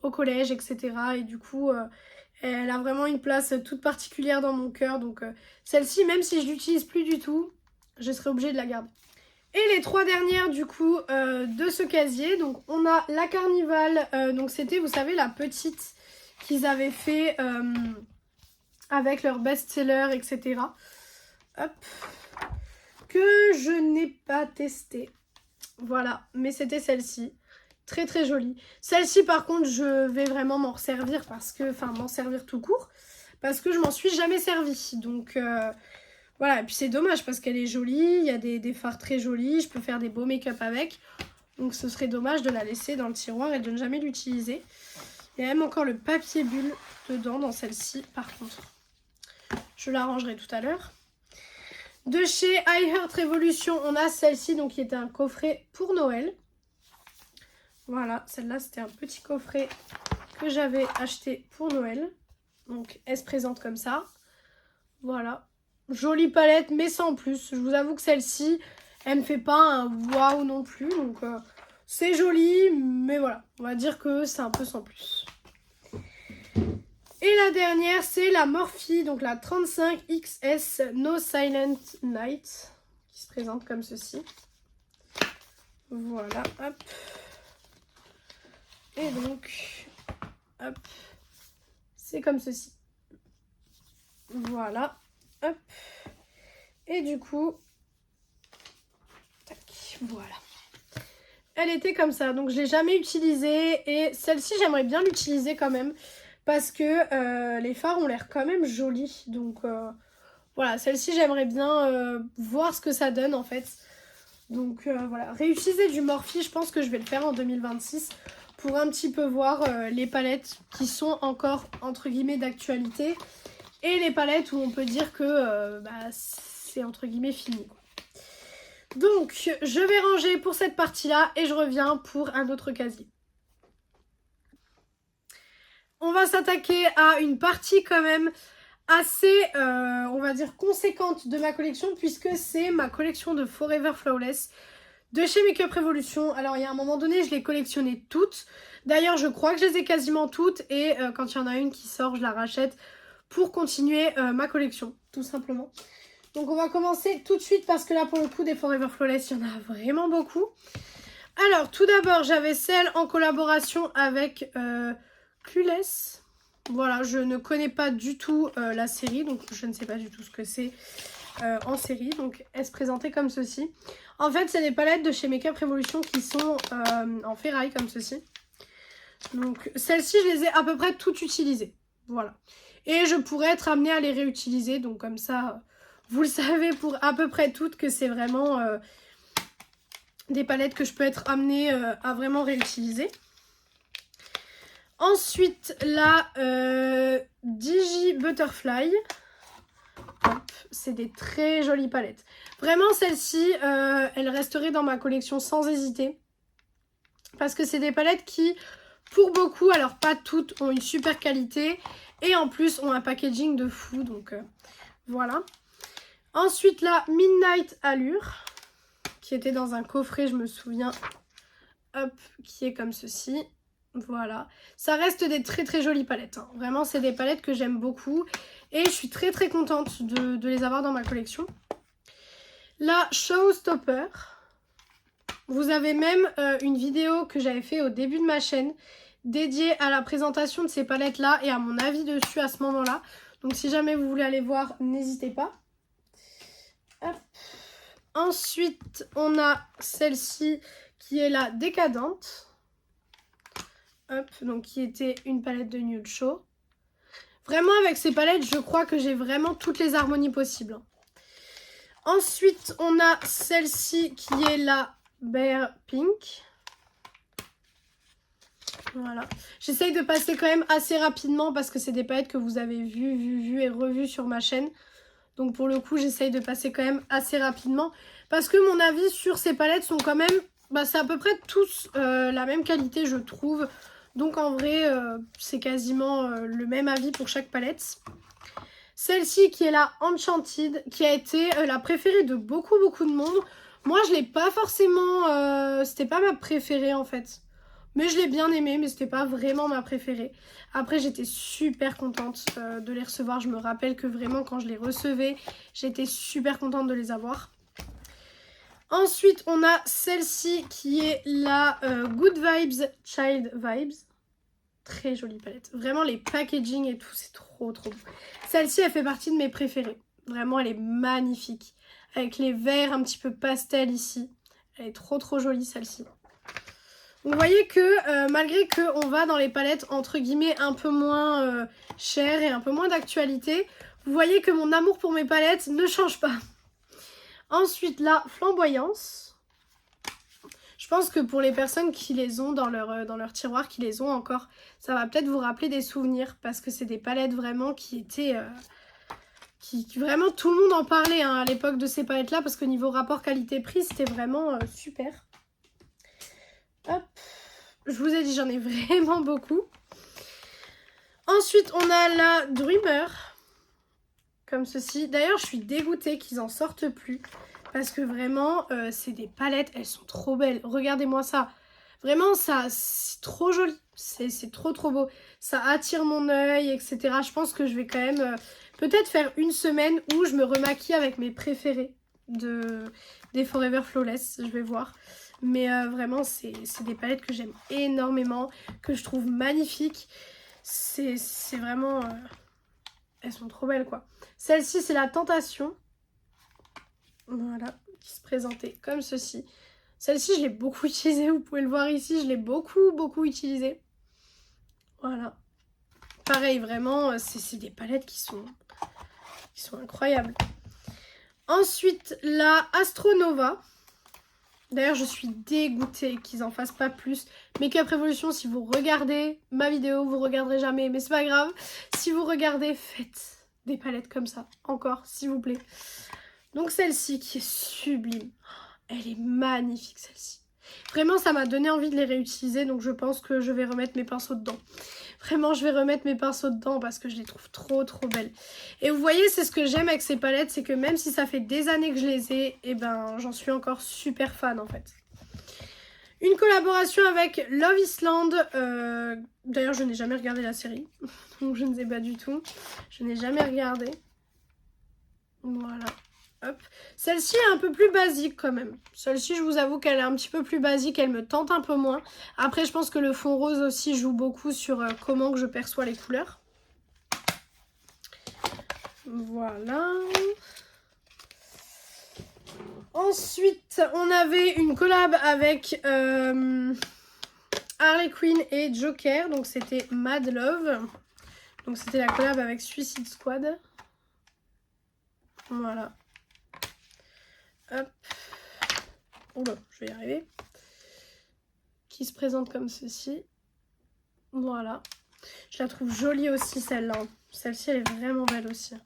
Au collège, etc. Et du coup, elle a vraiment une place toute particulière dans mon cœur. Donc celle-ci, même si je l'utilise plus du tout, je serai obligée de la garder. Et les trois dernières du coup de ce casier. Donc on a la Carnival. Donc c'était, vous savez, la petite qu'ils avaient fait avec leur best-seller, etc. Hop. que je n'ai pas testée. Voilà, mais c'était celle-ci. Très très jolie. Celle-ci par contre je vais vraiment m'en servir parce que, enfin m'en servir tout court. Parce que je m'en suis jamais servie. Donc voilà, et puis c'est dommage parce qu'elle est jolie. Il y a des fards très jolis. Je peux faire des beaux make-up avec. Donc ce serait dommage de la laisser dans le tiroir et de ne jamais l'utiliser. Il y a même encore le papier bulle dedans dans celle-ci par contre. Je la rangerai tout à l'heure. De chez iHeart Revolution, on a celle-ci, donc qui était un coffret pour Noël. Voilà, celle-là, c'était un petit coffret que j'avais acheté pour Noël. Donc, elle se présente comme ça. Voilà. Jolie palette, mais sans plus. Je vous avoue que celle-ci, elle me fait pas un waouh non plus. Donc, c'est joli, mais voilà. On va dire que c'est un peu sans plus. Et la dernière, c'est la Morphe, donc la 35XS No Silent Night, qui se présente comme ceci. Voilà, hop. Et donc, hop, c'est comme ceci. Voilà, hop. Et du coup, tac, voilà. Elle était comme ça, donc je ne l'ai jamais utilisée. Et celle-ci, j'aimerais bien l'utiliser quand même. Parce que les fards ont l'air quand même jolis. Donc voilà, celle-ci j'aimerais bien voir ce que ça donne en fait. Donc voilà, réutiliser du Morphe, je pense que je vais le faire en 2026. Pour un petit peu voir les palettes qui sont encore entre guillemets d'actualité. Et les palettes où on peut dire que c'est entre guillemets fini, quoi. Donc je vais ranger pour cette partie-là et je reviens pour un autre casier. On va s'attaquer à une partie quand même assez, on va dire, conséquente de ma collection puisque c'est ma collection de Forever Flawless de chez Makeup Revolution. Alors, il y a un moment donné, je les collectionnais toutes. D'ailleurs, je crois que je les ai quasiment toutes et quand il y en a une qui sort, je la rachète pour continuer ma collection, tout simplement. Donc, on va commencer tout de suite parce que là, pour le coup, des Forever Flawless, il y en a vraiment beaucoup. Alors, tout d'abord, j'avais celle en collaboration avec... Clueless. Voilà, je ne connais pas du tout la série, donc je ne sais pas du tout ce que c'est en série. Donc elle se présentait comme ceci. En fait, c'est des palettes de chez Makeup Revolution qui sont en ferraille comme ceci. Donc celles-ci, je les ai à peu près toutes utilisées. Voilà. Et je pourrais être amenée à les réutiliser. Donc comme ça, vous le savez pour à peu près toutes que c'est vraiment des palettes que je peux être amenée à vraiment réutiliser. Ensuite, la Digi Butterfly. C'est des très jolies palettes. Vraiment, celle-ci, elle resterait dans ma collection sans hésiter. Parce que c'est des palettes qui, pour beaucoup, alors pas toutes, ont une super qualité. Et en plus, ont un packaging de fou. Donc, voilà. Ensuite, la Midnight Allure. Qui était dans un coffret, je me souviens. Hop, qui est comme ceci. Voilà, ça reste des très très jolies palettes, hein. Vraiment c'est des palettes que j'aime beaucoup et je suis très très contente de les avoir dans ma collection. La Showstopper, vous avez même une vidéo que j'avais fait au début de ma chaîne dédiée à la présentation de ces palettes là et à mon avis dessus à ce moment là. Donc si jamais vous voulez aller voir, n'hésitez pas. Hop. Ensuite on a celle-ci qui est la Décadente. Hop, donc qui était une palette de Nude Show. Vraiment avec ces palettes, je crois que j'ai vraiment toutes les harmonies possibles. Ensuite, on a celle-ci qui est la Bear Pink. Voilà. J'essaye de passer quand même assez rapidement parce que c'est des palettes que vous avez vues et revues sur ma chaîne. Donc pour le coup, j'essaye de passer quand même assez rapidement. Parce que mon avis sur ces palettes sont quand même... c'est à peu près tous la même qualité, je trouve. Donc en vrai, c'est quasiment le même avis pour chaque palette. Celle-ci qui est la Enchanted, qui a été la préférée de beaucoup de monde. Moi, je l'ai pas forcément... c'était pas ma préférée en fait. Mais je l'ai bien aimée, mais c'était pas vraiment ma préférée. Après, j'étais super contente de les recevoir. Je me rappelle que vraiment, quand je les recevais, j'étais super contente de les avoir. Ensuite, on a celle-ci qui est la Good Vibes Child Vibes. Très jolie palette. Vraiment, les packaging et tout, c'est trop beau. Celle-ci, elle fait partie de mes préférées. Vraiment, elle est magnifique. avec les verts un petit peu pastel ici. Elle est trop trop jolie celle-ci. Vous voyez que malgré qu'on va dans les palettes entre guillemets un peu moins chères et un peu moins d'actualité, vous voyez que mon amour pour mes palettes ne change pas. Ensuite la flamboyance. Je pense que pour les personnes qui les ont dans leur tiroir, qui les ont encore, ça va peut-être vous rappeler des souvenirs parce que c'est des palettes vraiment qui étaient... vraiment tout le monde en parlait hein, à l'époque de ces palettes là parce que niveau rapport qualité-prix c'était vraiment super. Hop, je vous ai dit j'en ai vraiment beaucoup. Ensuite on a la Dreamer comme ceci. D'ailleurs je suis dégoûtée qu'ils en sortent plus parce que vraiment c'est des palettes, elles sont trop belles. Regardez-moi ça, vraiment ça c'est trop joli, c'est trop trop beau, ça attire mon œil etc. Je pense que je vais quand même peut-être faire une semaine où je me remaquille avec mes préférés des Forever Flawless, je vais voir. Mais vraiment, c'est des palettes que j'aime énormément, que je trouve magnifiques. C'est vraiment... elles sont trop belles, quoi. Celle-ci, c'est la Tentation. Voilà, qui se présentait comme ceci. Celle-ci, je l'ai beaucoup utilisée, vous pouvez le voir ici. Je l'ai beaucoup utilisée. Voilà. Pareil, vraiment, c'est des palettes qui sont incroyables. Ensuite, la Astronova. D'ailleurs, je suis dégoûtée qu'ils en fassent pas plus. Make-up Revolution, si vous regardez ma vidéo, vous regarderez jamais, mais c'est pas grave. Si vous regardez, faites des palettes comme ça, encore, s'il vous plaît. Donc celle-ci qui est sublime. Elle est magnifique, celle-ci. Vraiment, ça m'a donné envie de les réutiliser, donc je pense que je vais remettre mes pinceaux dedans. Vraiment, je vais remettre mes pinceaux dedans parce que je les trouve trop belles. Et vous voyez, c'est ce que j'aime avec ces palettes, c'est que même si ça fait des années que je les ai, et ben j'en suis encore super fan en fait. Une collaboration avec Love Island. D'ailleurs, je n'ai jamais regardé la série, donc je ne sais pas du tout. Je n'ai jamais regardé. Voilà. Hop. Celle-ci est un peu plus basique quand même. Celle-ci, je vous avoue qu'elle est un petit peu plus basique. Elle me tente un peu moins. Après, je pense que le fond rose aussi joue beaucoup sur comment que je perçois les couleurs. Voilà. Ensuite, on avait une collab avec Harley Quinn et Joker. Donc, c'était Mad Love. Donc, c'était la collab avec Suicide Squad. Voilà. Hop. Oula, je vais y arriver. Qui se présente comme ceci. Voilà. Je la trouve jolie aussi celle-là. Celle-ci elle est vraiment belle aussi.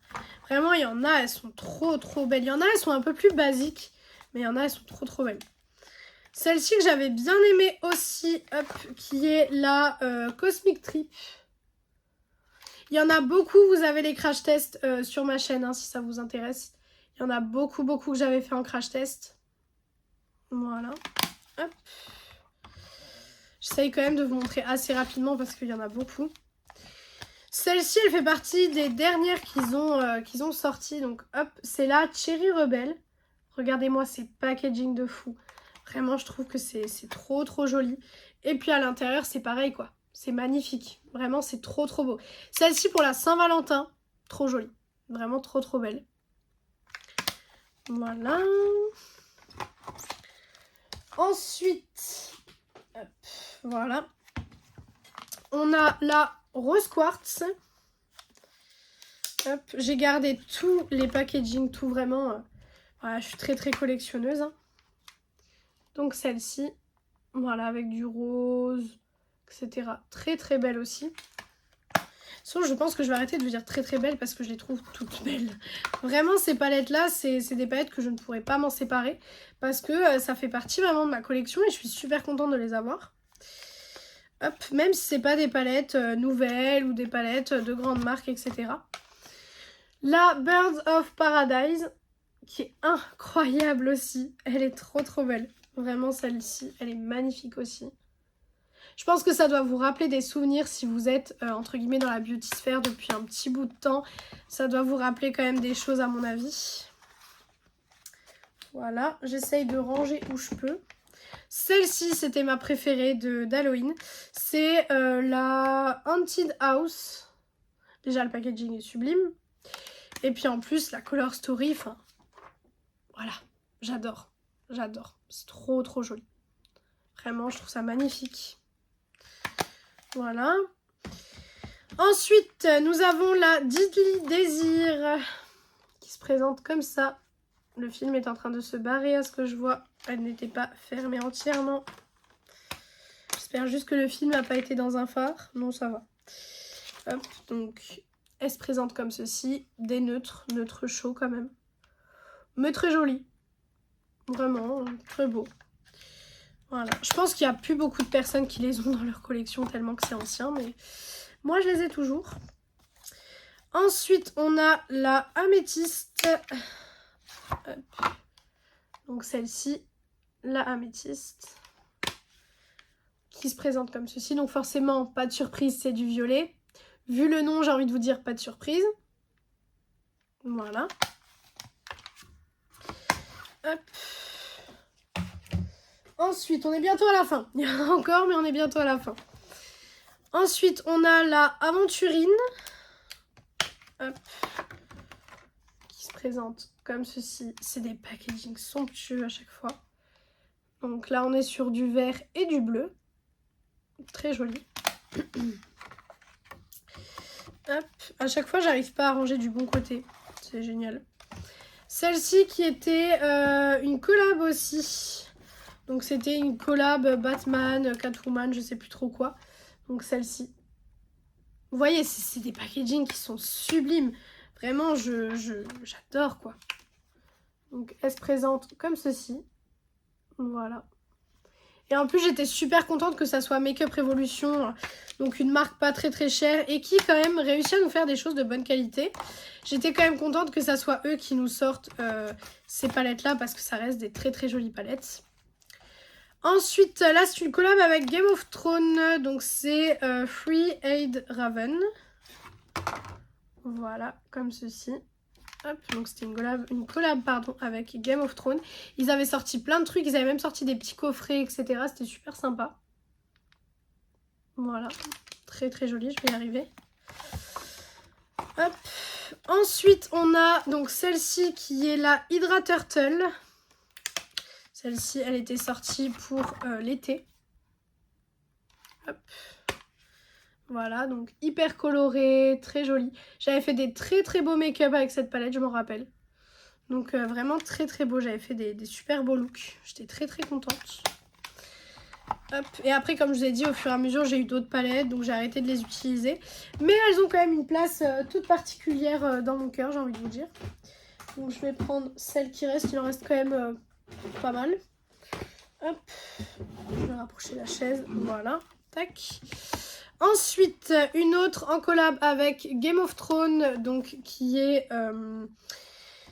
Vraiment il y en a, elles sont trop belles. Il y en a, elles sont un peu plus basiques. Mais il y en a, elles sont trop belles. Celle-ci que j'avais bien aimée aussi, hop, qui est la Cosmic Trip. Il y en a beaucoup, vous avez les crash tests sur ma chaîne hein, si ça vous intéresse. Il y en a beaucoup que j'avais fait en crash test. Voilà. Hop. J'essaye quand même de vous montrer assez rapidement parce qu'il y en a beaucoup. Celle-ci, elle fait partie des dernières qu'ils ont sorties. Donc hop, c'est la Cherry Rebel. Regardez-moi ces packaging de fou. Vraiment, je trouve que c'est trop joli. Et puis à l'intérieur, c'est pareil quoi. C'est magnifique. Vraiment, c'est trop beau. Celle-ci pour la Saint-Valentin, trop jolie. Vraiment trop belle. Voilà. Ensuite, hop, voilà. On a la Rose Quartz. Hop, j'ai gardé tous les packaging, tout vraiment. Voilà, je suis très collectionneuse. Hein. Donc celle-ci, voilà, avec du rose, etc. Très belle aussi. Sinon, je pense que je vais arrêter de vous dire très belle parce que je les trouve toutes belles. Vraiment, ces palettes-là, c'est des palettes que je ne pourrais pas m'en séparer parce que ça fait partie vraiment de ma collection et je suis super contente de les avoir. Hop, même si c'est pas des palettes nouvelles ou des palettes de grandes marques, etc. La Birds of Paradise, qui est incroyable aussi. Elle est trop belle. Vraiment, celle-ci, elle est magnifique aussi. Je pense que ça doit vous rappeler des souvenirs si vous êtes, entre guillemets, dans la beauty sphère depuis un petit bout de temps. Ça doit vous rappeler quand même des choses à mon avis. Voilà, j'essaye de ranger où je peux. Celle-ci, c'était ma préférée d'Halloween. C'est la Haunted House. Déjà, le packaging est sublime. Et puis en plus, la Color Story, enfin... Voilà, j'adore. J'adore. C'est trop trop joli. Vraiment, je trouve ça magnifique. Voilà. Ensuite, nous avons la Diddly Désir qui se présente comme ça. Le film est en train de se barrer à ce que je vois. Elle n'était pas fermée entièrement. J'espère juste que le film n'a pas été dans un phare. Non, ça va. Hop, donc elle se présente comme ceci. Des neutres, neutres chauds quand même. Mais très joli. Vraiment, très beau. Voilà. Je pense qu'il n'y a plus beaucoup de personnes qui les ont dans leur collection tellement que c'est ancien. Mais moi, je les ai toujours. Ensuite, on a la améthyste. Hop. Donc celle-ci, la améthyste. Qui se présente comme ceci. Donc forcément, pas de surprise, c'est du violet. Vu le nom, j'ai envie de vous dire pas de surprise. Voilà. Hop. Ensuite, on est bientôt à la fin. Il y en a encore, mais on est bientôt à la fin. Ensuite, on a la aventurine. Hop. Qui se présente comme ceci. C'est des packagings somptueux à chaque fois. Donc là, on est sur du vert et du bleu. Très joli. Hop. À chaque fois, j'arrive pas à ranger du bon côté. C'est génial. Celle-ci qui était une collab aussi. Donc c'était une collab Batman, Catwoman, je sais plus trop quoi. Donc celle-ci. Vous voyez, c'est des packagings qui sont sublimes. Vraiment, j'adore quoi. Donc elle se présente comme ceci. Voilà. Et en plus, j'étais super contente que ça soit Makeup Revolution, donc une marque pas très très chère et qui quand même réussit à nous faire des choses de bonne qualité. J'étais quand même contente que ça soit eux qui nous sortent ces palettes-là parce que ça reste des très très jolies palettes. Ensuite, là, c'est une collab avec Game of Thrones, donc c'est Free Aid Raven. Voilà, comme ceci. Hop, donc c'était une collab pardon, avec Game of Thrones. Ils avaient sorti plein de trucs, ils avaient même sorti des petits coffrets, etc. C'était super sympa. Voilà, très très joli, je vais y arriver. Hop. Ensuite, on a donc celle-ci qui est la Hydra Turtle. Celle-ci, elle était sortie pour l'été. Hop. Voilà, donc hyper coloré, très joli. J'avais fait des très très beaux make-up avec cette palette, je m'en rappelle. Donc vraiment très très beau, j'avais fait des super beaux looks. J'étais très très contente. Hop. Et après, comme je vous ai dit, au fur et à mesure, j'ai eu d'autres palettes, donc j'ai arrêté de les utiliser. Mais elles ont quand même une place toute particulière dans mon cœur, j'ai envie de vous dire. Donc je vais prendre celle qui reste, il en reste quand même pas mal. Hop. Je vais rapprocher la chaise, voilà. Tac. Ensuite, une autre en collab avec Game of Thrones, donc qui est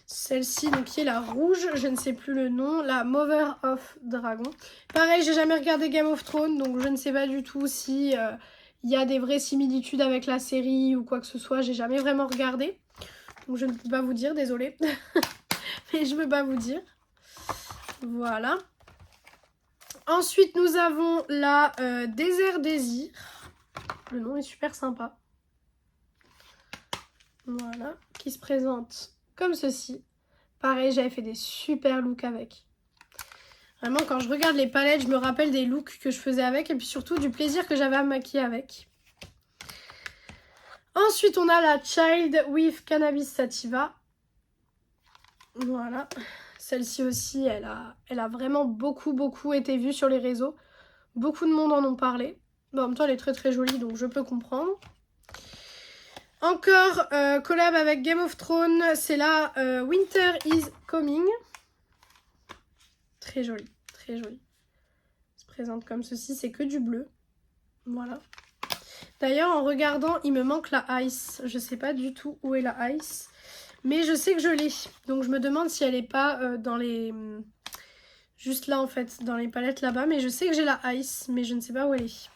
celle-ci, donc qui est la rouge, je ne sais plus le nom, la Mother of Dragon. Pareil, j'ai jamais regardé Game of Thrones, donc je ne sais pas du tout si il y a des vraies similitudes avec la série ou quoi que ce soit. J'ai jamais vraiment regardé, donc je ne peux pas vous dire, désolée. Mais je ne peux pas vous dire. Voilà. Ensuite, nous avons la Désert Désir. Le nom est super sympa. Voilà, qui se présente comme ceci. Pareil, j'avais fait des super looks avec. Vraiment, quand je regarde les palettes, je me rappelle des looks que je faisais avec et puis surtout du plaisir que j'avais à me maquiller avec. Ensuite, on a la Child with Cannabis Sativa. Voilà. Celle-ci aussi, elle a vraiment beaucoup été vue sur les réseaux. Beaucoup de monde en ont parlé. Bon, en même temps, elle est très très jolie, donc je peux comprendre. Encore collab avec Game of Thrones, c'est la Winter is Coming. Très jolie, très jolie. Elle se présente comme ceci, c'est que du bleu. Voilà. D'ailleurs, en regardant, il me manque la Ice. Je sais pas du tout où est la Ice. Mais je sais que je l'ai. Donc je me demande si elle est pas dans les... Juste là en fait, dans les palettes là-bas. Mais je sais que j'ai la Ice, mais je ne sais pas où elle est.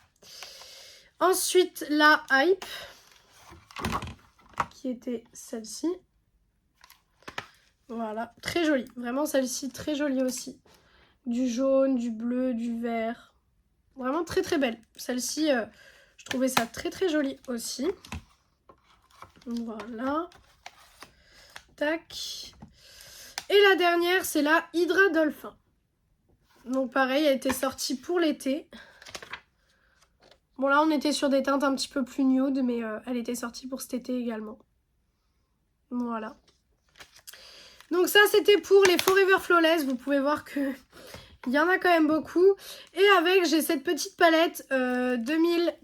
Ensuite, la Hype. Qui était celle-ci. Voilà, très jolie. Vraiment celle-ci, très jolie aussi. Du jaune, du bleu, du vert. Vraiment très très belle. Celle-ci, je trouvais ça très très joli aussi. Voilà. Tac. Et la dernière, c'est la Hydra Dolphin. Donc pareil, elle était sortie pour l'été. Bon là, on était sur des teintes un petit peu plus nude, mais elle était sortie pour cet été également. Voilà. Donc ça, c'était pour les Forever Flawless. Vous pouvez voir que il y en a quand même beaucoup. Et avec, j'ai cette petite palette 2000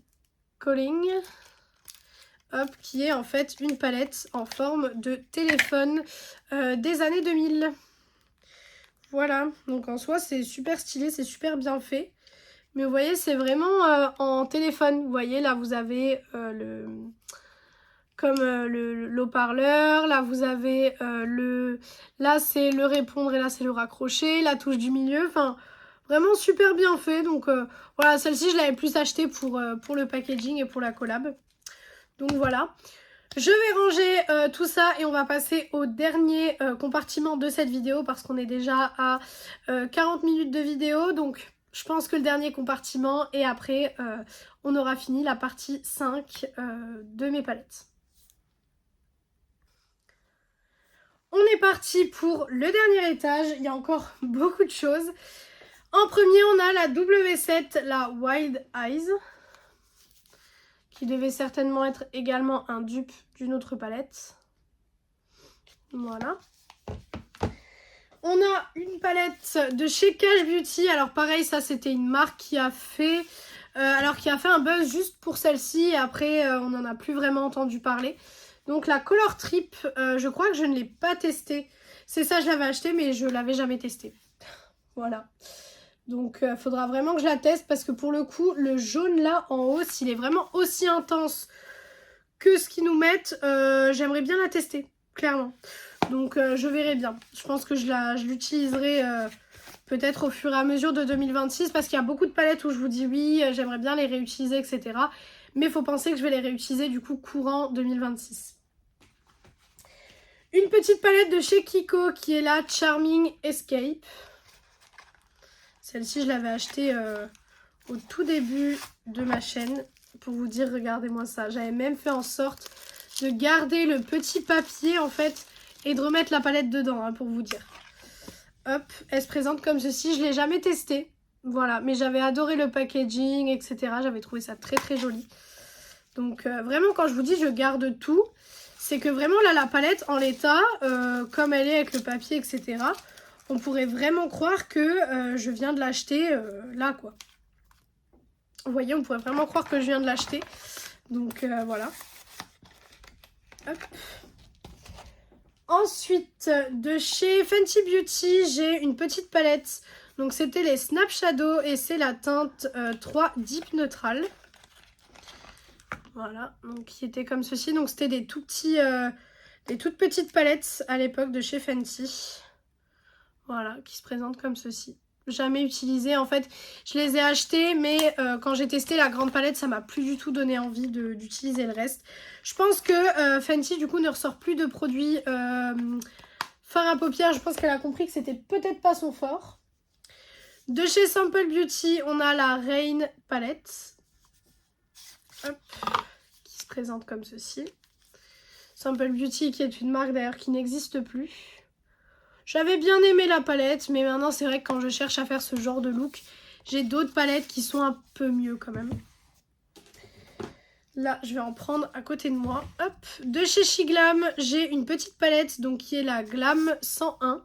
Calling. Hop, qui est en fait une palette en forme de téléphone des années 2000. Voilà, donc en soi c'est super stylé, c'est super bien fait. Mais vous voyez, c'est vraiment en téléphone. Vous voyez, là vous avez l'haut-parleur. Là vous avez là c'est le répondre et là c'est le raccrocher. La touche du milieu, enfin vraiment super bien fait. Donc voilà, celle-ci je l'avais plus achetée pour le packaging et pour la collab. Donc voilà. Je vais ranger tout ça et on va passer au dernier compartiment de cette vidéo parce qu'on est déjà à 40 minutes de vidéo. Donc je pense que le dernier compartiment et après on aura fini la partie 5 de mes palettes. On est parti pour le dernier étage. Il y a encore beaucoup de choses. En premier, on a la W7, la Wild Eyes, qui devait certainement être également un dupe d'une autre palette. Voilà. On a une palette de chez Cash Beauty. Alors pareil, ça c'était une marque qui a fait un buzz juste pour celle-ci. Et après, on n'en a plus vraiment entendu parler. Donc la Color Trip, je crois que je ne l'ai pas testée. C'est ça, je l'avais acheté, mais je ne l'avais jamais testée. Voilà. Donc il faudra vraiment que je la teste parce que pour le coup, le jaune là en haut, s'il est vraiment aussi intense que ce qu'ils nous mettent, j'aimerais bien la tester, clairement. Donc je verrai bien. Je pense que je l'utiliserai peut-être au fur et à mesure de 2026 parce qu'il y a beaucoup de palettes où je vous dis oui, j'aimerais bien les réutiliser, etc. Mais il faut penser que je vais les réutiliser du coup courant 2026. Une petite palette de chez Kiko qui est la Charming Escape. Celle-ci, je l'avais achetée au tout début de ma chaîne. Pour vous dire, regardez-moi ça. J'avais même fait en sorte de garder le petit papier, en fait, et de remettre la palette dedans, hein, pour vous dire. Hop, elle se présente comme ceci. Je ne l'ai jamais testée. Voilà, mais j'avais adoré le packaging, etc. J'avais trouvé ça très, très joli. Donc, vraiment, quand je vous dis je garde tout, c'est que vraiment, là, la palette, en l'état, comme elle est avec le papier, etc., on pourrait vraiment croire que je viens de l'acheter là, quoi. Vous voyez, on pourrait vraiment croire que je viens de l'acheter. Donc, voilà. Hop. Ensuite, de chez Fenty Beauty, j'ai une petite palette. Donc, c'était les Snap Shadow et c'est la teinte 3 Deep Neutral. Voilà, donc qui était comme ceci. Donc, c'était des toutes petites palettes à l'époque de chez Fenty. Voilà, qui se présentent comme ceci. Jamais utilisé. En fait, je les ai achetés, mais quand j'ai testé la grande palette, ça m'a plus du tout donné envie d'utiliser le reste. Je pense que Fenty, du coup, ne ressort plus de produits fard à paupières. Je pense qu'elle a compris que c'était peut-être pas son fort. De chez Sample Beauty, on a la Rain palette. Hop, qui se présente comme ceci. Sample Beauty, qui est une marque d'ailleurs qui n'existe plus. J'avais bien aimé la palette, mais maintenant c'est vrai que quand je cherche à faire ce genre de look, j'ai d'autres palettes qui sont un peu mieux quand même. Là, je vais en prendre à côté de moi. Hop, de chez Shiglam, j'ai une petite palette donc qui est la Glam 101.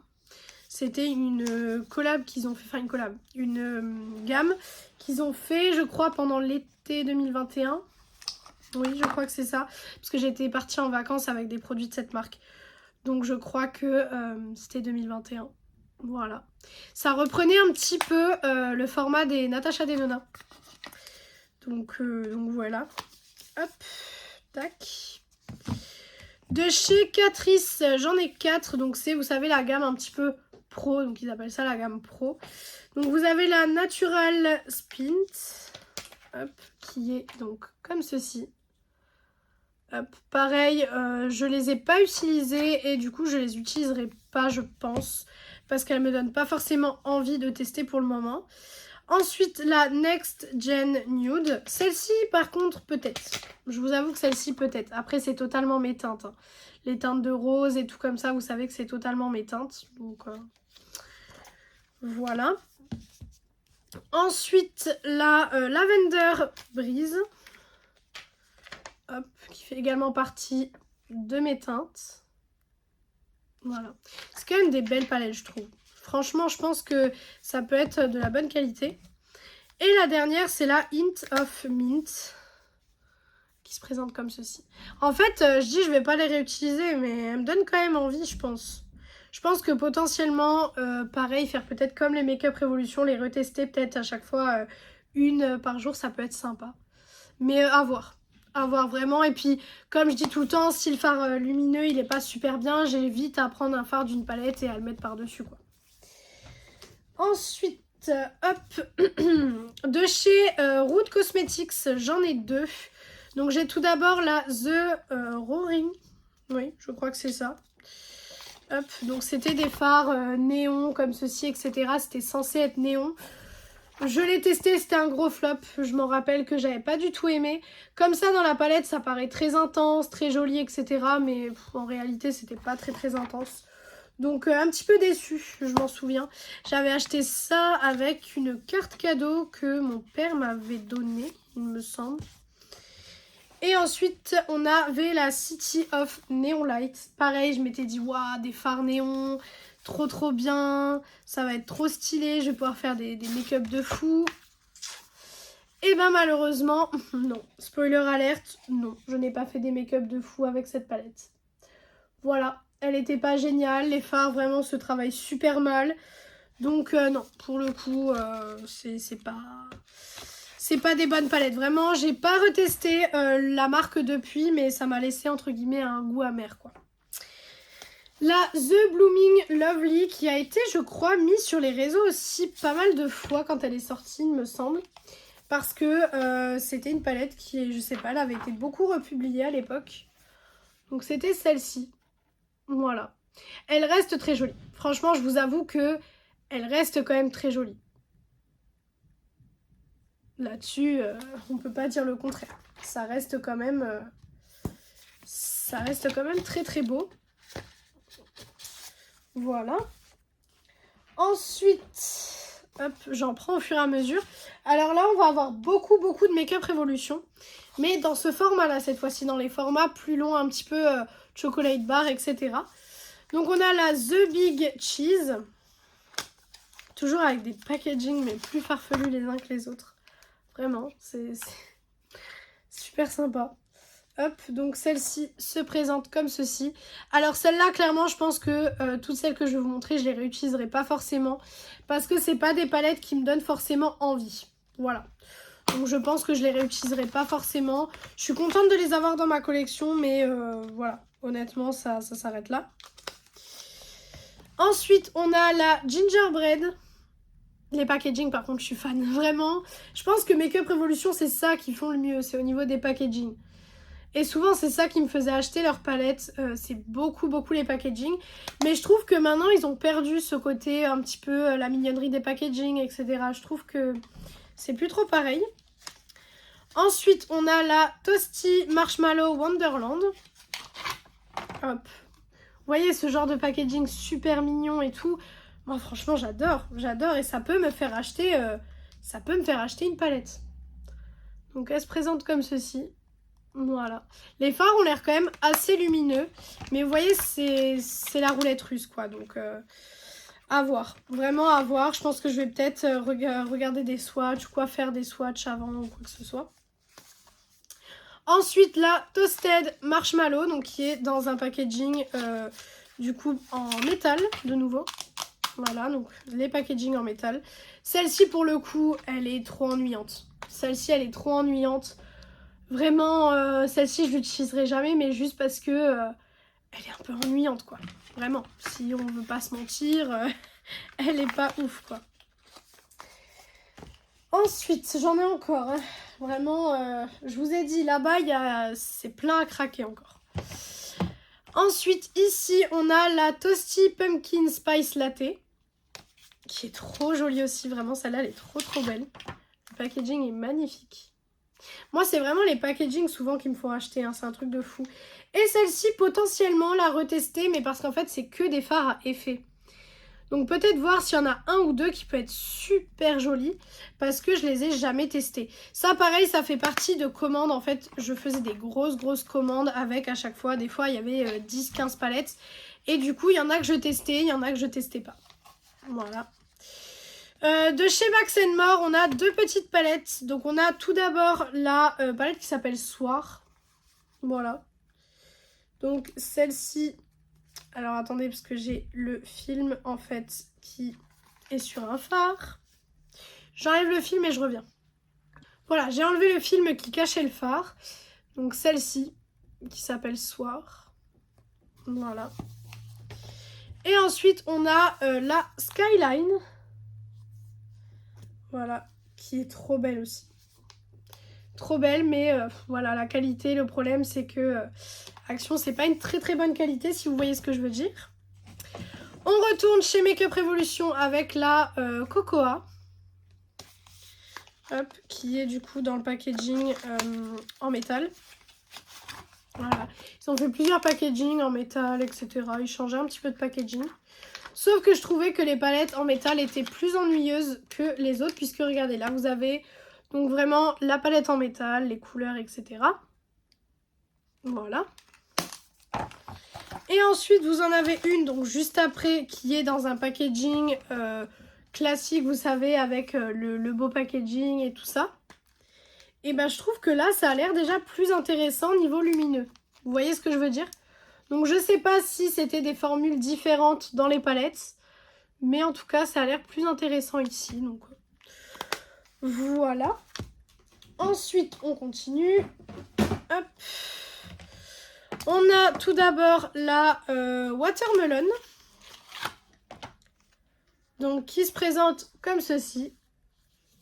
C'était une collab qu'ils ont fait, enfin une collab, une gamme qu'ils ont fait, je crois, pendant l'été 2021. Oui, je crois que c'est ça, parce que j'étais partie en vacances avec des produits de cette marque. Donc je crois que c'était 2021. Voilà. Ça reprenait un petit peu le format des Natasha Denona. Donc voilà. Hop. Tac. De chez Catrice, j'en ai 4. Donc c'est, vous savez, la gamme un petit peu pro. Donc ils appellent ça la gamme pro. Donc vous avez la Natural Splint. Hop. Qui est donc comme ceci. Hop, pareil, je les ai pas utilisées et du coup je les utiliserai pas, je pense, parce qu'elles me donnent pas forcément envie de tester pour le moment. Ensuite, la Next Gen Nude. Celle-ci, par contre, peut-être. Je vous avoue que celle-ci, peut-être. Après, c'est totalement mes teintes. Hein. Les teintes de rose et tout comme ça, vous savez que c'est totalement mes teintes. Donc, voilà. Ensuite, la Lavender Breeze. Hop, qui fait également partie de mes teintes. Voilà. C'est quand même des belles palettes, je trouve. Franchement, je pense que ça peut être de la bonne qualité. Et la dernière, c'est la Hint of Mint, qui se présente comme ceci. En fait, je dis je vais pas les réutiliser, mais elle me donne quand même envie, je pense. Je pense que potentiellement, pareil, faire peut-être comme les Make Up Revolution, les retester peut-être à chaque fois une par jour, ça peut être sympa. Mais à voir. À voir vraiment. Et puis, comme je dis tout le temps, si le fard lumineux, il est pas super bien, j'évite à prendre un fard d'une palette et à le mettre par-dessus, quoi. Ensuite, hop, de chez Root Cosmetics, j'en ai deux. Donc j'ai tout d'abord la The Roaring. Oui, je crois que c'est ça. Hop, donc c'était des fards néon comme ceci, etc. C'était censé être néon. Je l'ai testé, c'était un gros flop. Je m'en rappelle que j'avais pas du tout aimé. Comme ça, dans la palette, ça paraît très intense, très joli, etc. Mais en réalité, c'était pas très intense. Donc un petit peu déçue, je m'en souviens. J'avais acheté ça avec une carte cadeau que mon père m'avait donnée, il me semble. Et ensuite, on avait la City of Neon Light. Pareil, je m'étais dit, waouh, des fards néons, trop bien. Ça va être trop stylé, je vais pouvoir faire des make-up de fou. Et ben malheureusement, non. Spoiler alerte, non. Je n'ai pas fait des make-up de fou avec cette palette. Voilà. Elle était pas géniale, les fards vraiment se travaillent super mal. Donc non, pour le coup, c'est pas des bonnes palettes. Vraiment, j'ai pas retesté la marque depuis, mais ça m'a laissé entre guillemets un goût amer, quoi. La The Blooming Lovely qui a été, je crois, mise sur les réseaux aussi pas mal de fois quand elle est sortie, il me semble. Parce que c'était une palette qui, je sais pas, elle avait été beaucoup republiée à l'époque. Donc c'était celle-ci. Voilà. Elle reste très jolie. Franchement, je vous avoue que elle reste quand même très jolie. Là-dessus, on peut pas dire le contraire. Ça reste quand même très beau. Voilà. Ensuite, hop, j'en prends au fur et à mesure. Alors là, on va avoir beaucoup de Make-up Revolution. Mais dans ce format-là, cette fois-ci, dans les formats plus longs, un petit peu chocolate bar, etc. Donc on a la The Big Cheese. Toujours avec des packaging mais plus farfelus les uns que les autres. Vraiment, c'est super sympa. Hop, donc celle-ci se présente comme ceci. Alors celle-là, clairement, je pense que toutes celles que je vais vous montrer, je les réutiliserai pas forcément. Parce que c'est pas des palettes qui me donnent forcément envie. Voilà. Donc je pense que je les réutiliserai pas forcément. Je suis contente de les avoir dans ma collection, mais voilà. Honnêtement, ça s'arrête là. Ensuite, on a la Gingerbread. Les packaging, par contre, je suis fan. Vraiment, je pense que Make Up Revolution, c'est ça qu'ils font le mieux. C'est au niveau des packaging. Et souvent, c'est ça qui me faisait acheter leur palette. C'est beaucoup les packaging. Mais je trouve que maintenant, ils ont perdu ce côté un petit peu la mignonnerie des packaging, etc. Je trouve que c'est plus trop pareil. Ensuite, on a la Toasty Marshmallow Wonderland. Hop. Vous voyez ce genre de packaging super mignon et tout. Moi franchement j'adore et ça peut me faire acheter une palette. Donc elle se présente comme ceci. Voilà. Les fards ont l'air quand même assez lumineux. Mais vous voyez c'est la roulette russe quoi. Donc à voir. Vraiment à voir. Je pense que je vais peut-être regarder des swatchs ou quoi, faire des swatchs avant ou quoi que ce soit. Ensuite la Toasted Marshmallow, donc qui est dans un packaging du coup en métal de nouveau. Voilà, donc les packaging en métal. Celle-ci pour le coup, elle est trop ennuyante. Celle-ci elle est trop ennuyante. Vraiment, celle-ci je l'utiliserai jamais, mais juste parce que elle est un peu ennuyante quoi. Vraiment, si on veut pas se mentir, elle est pas ouf quoi. Ensuite, j'en ai encore. Hein. Vraiment, je vous ai dit, là-bas, c'est plein à craquer encore. Ensuite, ici, on a la Toasty Pumpkin Spice Latte. qui est trop jolie aussi. Vraiment, celle-là, elle est trop belle. Le packaging est magnifique. Moi, c'est vraiment les packagings souvent qui me font acheter, hein, c'est un truc de fou. Et celle-ci, potentiellement, la retester, mais parce qu'en fait, c'est que des fards à effet. Donc peut-être voir s'il y en a un ou deux qui peut être super joli, parce que je les ai jamais testés. Ça, pareil, ça fait partie de commandes. En fait, je faisais des grosses commandes avec à chaque fois. Des fois, il y avait 10-15 palettes. Et du coup, il y en a que je testais, il y en a que je testais pas. Voilà. De chez Max More, on a deux petites palettes. Donc on a tout d'abord la palette qui s'appelle Soir. Voilà. Donc celle-ci... Alors attendez, parce que j'ai le film en fait qui est sur un phare. J'enlève le film et je reviens. Voilà, j'ai enlevé le film qui cachait le phare. Donc celle-ci qui s'appelle Soir. Voilà. Et ensuite on a la Skyline. Voilà, qui est trop belle aussi. Trop belle, mais voilà, la qualité, le problème c'est que Action, c'est pas une très bonne qualité, si vous voyez ce que je veux dire. On retourne chez Makeup Revolution avec la Cocoa. Hop, qui est du coup dans le packaging en métal. Voilà. Ils ont fait plusieurs packaging en métal, etc. Ils changeaient un petit peu de packaging. Sauf que je trouvais que les palettes en métal étaient plus ennuyeuses que les autres, puisque regardez, là vous avez donc vraiment la palette en métal, les couleurs, etc. Voilà. Et ensuite, vous en avez une, donc juste après, qui est dans un packaging classique, vous savez, avec le beau packaging et tout ça. Et ben, je trouve que là, ça a l'air déjà plus intéressant niveau lumineux. Vous voyez ce que je veux dire? Donc, je sais pas si c'était des formules différentes dans les palettes. Mais en tout cas, ça a l'air plus intéressant ici. Donc, voilà. Ensuite, on continue. Hop. On a tout d'abord la Watermelon. Donc qui se présente comme ceci.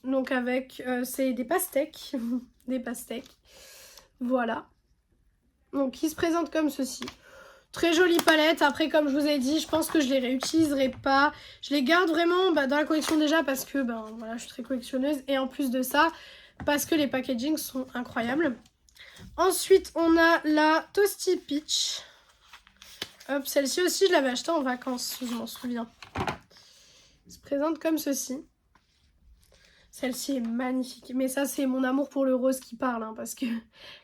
Donc avec, c'est des pastèques. Des pastèques. Voilà. Donc qui se présente comme ceci. Très jolie palette. Après, comme je vous ai dit, je pense que je les réutiliserai pas. Je les garde vraiment dans la collection déjà parce que voilà, je suis très collectionneuse. Et en plus de ça, parce que les packagings sont incroyables. Ensuite, on a la Toasty Peach. Hop, celle-ci aussi, je l'avais achetée en vacances, je m'en souviens. Elle se présente comme ceci. Celle-ci est magnifique. Mais ça, c'est mon amour pour le rose qui parle. Hein, parce que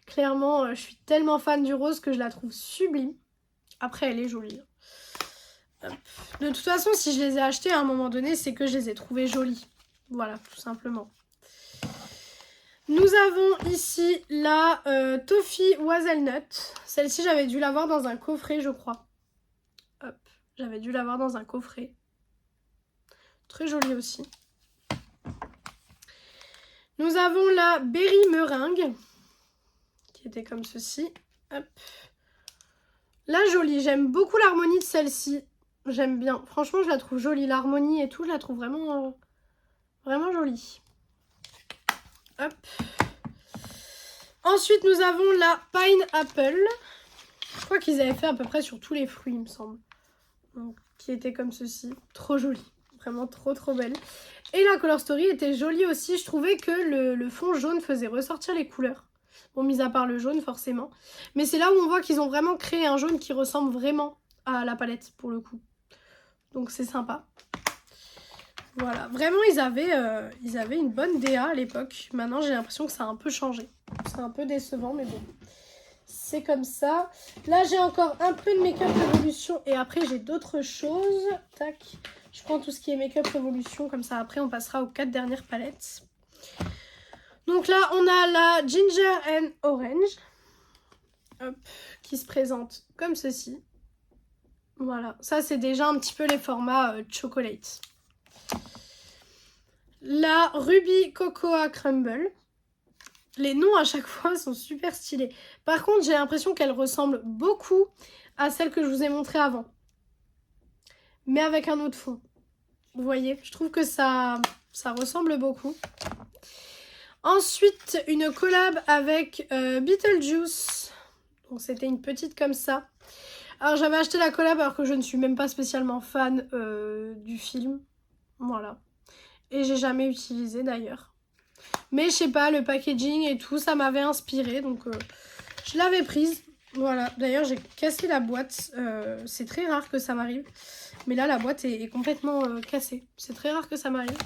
clairement, je suis tellement fan du rose que je la trouve sublime. Après, elle est jolie. Hop. De toute façon, si je les ai achetées à un moment donné, c'est que je les ai trouvées jolies. Voilà, tout simplement. Nous avons ici la Toffee Hazelnut. Celle-ci, j'avais dû l'avoir dans un coffret, je crois. Hop, j'avais dû l'avoir dans un coffret. Très jolie aussi. Nous avons la Berry Meringue, qui était comme ceci. Hop. La jolie, j'aime beaucoup l'harmonie de celle-ci. J'aime bien. Franchement, je la trouve jolie. L'harmonie et tout, je la trouve vraiment, vraiment jolie. Hop. Ensuite, nous avons la Pineapple. Je crois qu'ils avaient fait à peu près sur tous les fruits, il me semble. Donc, qui était comme ceci. Trop jolie. Vraiment trop belle. Et la Color Story était jolie aussi. Je trouvais que le fond jaune faisait ressortir les couleurs. Bon, mis à part le jaune, forcément. Mais c'est là où on voit qu'ils ont vraiment créé un jaune qui ressemble vraiment à la palette, pour le coup. Donc, c'est sympa. Voilà. Vraiment, ils avaient une bonne DA à l'époque. Maintenant, j'ai l'impression que ça a un peu changé. C'est un peu décevant, mais bon. C'est comme ça. Là, j'ai encore un peu de Makeup Revolution. Et après, j'ai d'autres choses. Tac. Je prends tout ce qui est Makeup Revolution. Comme ça, après, on passera aux 4 dernières palettes. Donc là, on a la Ginger and Orange. Hop. Qui se présente comme ceci. Voilà. Ça, c'est déjà un petit peu les formats chocolate. La Ruby Cocoa Crumble. Les noms à chaque fois sont super stylés. Par contre, j'ai l'impression qu'elle ressemble beaucoup à celle que je vous ai montrée avant. Mais avec un autre fond. Vous voyez, je trouve que ça ressemble beaucoup. Ensuite, une collab avec Beetlejuice. Donc c'était une petite comme ça. Alors j'avais acheté la collab alors que je ne suis même pas spécialement fan du film. Voilà. Et j'ai jamais utilisé d'ailleurs. Mais je sais pas, le packaging et tout, ça m'avait inspiré. Donc je l'avais prise. Voilà. D'ailleurs, j'ai cassé la boîte. C'est très rare que ça m'arrive. Mais là, la boîte est complètement cassée. C'est très rare que ça m'arrive.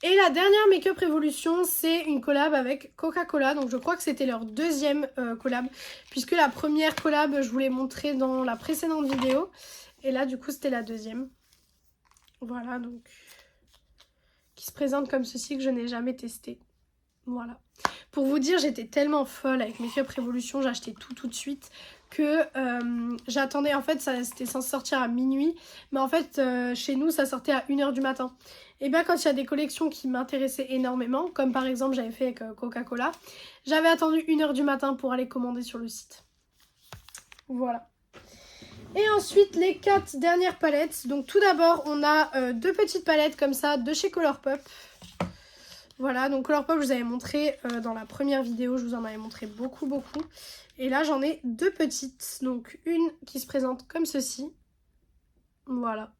Et la dernière Make Up Revolution, c'est une collab avec Coca-Cola. Donc je crois que c'était leur deuxième collab. Puisque la première collab, je vous l'ai montré dans la précédente vidéo. Et là, du coup, c'était la deuxième. Voilà, donc... qui se présente comme ceci que je n'ai jamais testé. Voilà. Pour vous dire, j'étais tellement folle avec Make Up Revolution, j'ai acheté tout de suite que j'attendais, en fait, c'était censé sortir à minuit, mais en fait, chez nous, ça sortait à 1h du matin. Et bien, quand il y a des collections qui m'intéressaient énormément, comme par exemple, j'avais fait avec Coca-Cola, j'avais attendu 1h du matin pour aller commander sur le site. Voilà. Et ensuite, les 4 dernières palettes. Donc tout d'abord, on a 2 petites palettes comme ça de chez Colourpop. Voilà, donc Colourpop, je vous avais montré dans la première vidéo, je vous en avais montré beaucoup. Et là, j'en ai 2 petites. Donc une qui se présente comme ceci. Voilà.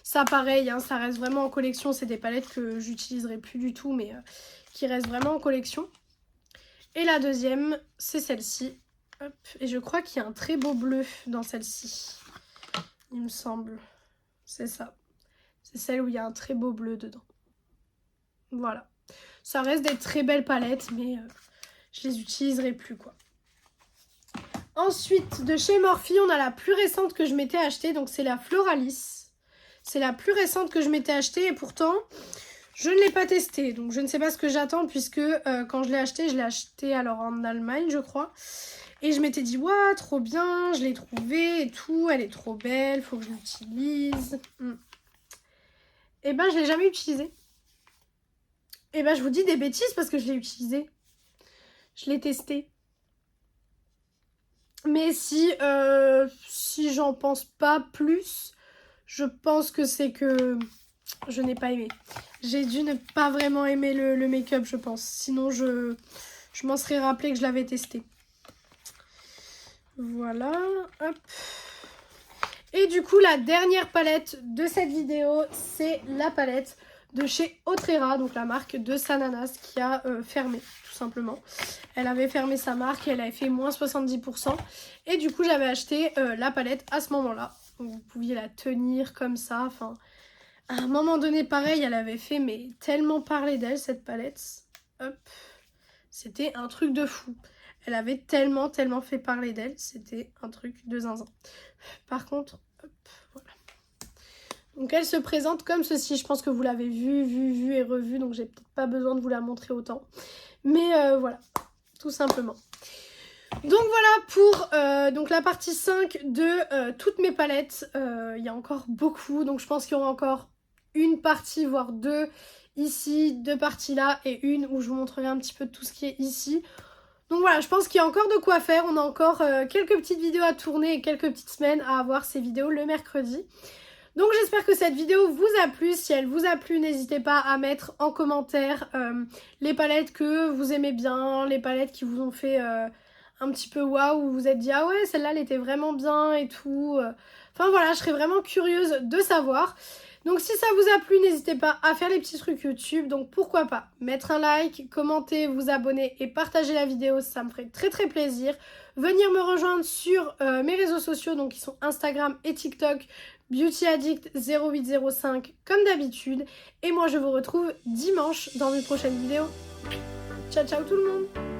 Ça, pareil, hein, ça reste vraiment en collection. C'est des palettes que j'utiliserai plus du tout, mais qui restent vraiment en collection. Et la deuxième, c'est celle-ci. Hop. Et je crois qu'il y a un très beau bleu dans celle-ci. Il me semble. C'est ça. C'est celle où il y a un très beau bleu dedans. Voilà. Ça reste des très belles palettes, mais je les utiliserai plus, quoi. Ensuite, de chez Morphe, on a la plus récente que je m'étais achetée. Donc, c'est la Floralis. C'est la plus récente que je m'étais achetée. Et pourtant, je ne l'ai pas testée. Donc, je ne sais pas ce que j'attends, puisque quand je l'ai achetée alors en Allemagne, je crois. Et je m'étais dit, waouh, trop bien, je l'ai trouvée et tout, elle est trop belle, faut que je l'utilise. Et ben, je l'ai jamais utilisée. Et ben, je vous dis des bêtises parce que je l'ai utilisée. Je l'ai testée. Mais si j'en pense pas plus, je pense que c'est que je n'ai pas aimé. J'ai dû ne pas vraiment aimer le make-up, je pense. Sinon, je m'en serais rappelé que je l'avais testé. Voilà, hop. Et du coup, la dernière palette de cette vidéo, c'est la palette de chez Autrera, donc la marque de Sananas qui a fermé, tout simplement. Elle avait fermé sa marque et elle avait fait moins 70%. Et du coup, j'avais acheté la palette à ce moment-là. Vous pouviez la tenir comme ça. Enfin, à un moment donné, pareil, elle avait fait mais tellement parler d'elle, cette palette. Hop. C'était un truc de fou. Elle avait tellement fait parler d'elle. C'était un truc de zinzin. Par contre, hop, voilà. Donc elle se présente comme ceci. Je pense que vous l'avez vue et revue. Donc j'ai peut-être pas besoin de vous la montrer autant. Mais voilà, tout simplement. Donc voilà pour donc la partie 5 de toutes mes palettes. Il y a encore beaucoup. Donc je pense qu'il y aura encore une partie, voire 2 ici, 2 parties là et une où je vous montrerai un petit peu de tout ce qui est ici. Donc voilà, je pense qu'il y a encore de quoi faire. On a encore quelques petites vidéos à tourner et quelques petites semaines à avoir ces vidéos le mercredi. Donc j'espère que cette vidéo vous a plu. Si elle vous a plu, n'hésitez pas à mettre en commentaire les palettes que vous aimez bien, les palettes qui vous ont fait un petit peu waouh, où vous vous êtes dit ah ouais, celle-là elle était vraiment bien et tout. Enfin voilà, je serais vraiment curieuse de savoir. Donc si ça vous a plu, n'hésitez pas à faire les petits trucs YouTube. Donc pourquoi pas mettre un like, commenter, vous abonner et partager la vidéo, ça me ferait très plaisir. Venir me rejoindre sur mes réseaux sociaux, donc qui sont Instagram et TikTok, BeautyAddict0805 comme d'habitude. Et moi je vous retrouve dimanche dans mes prochaines vidéos. Ciao ciao tout le monde!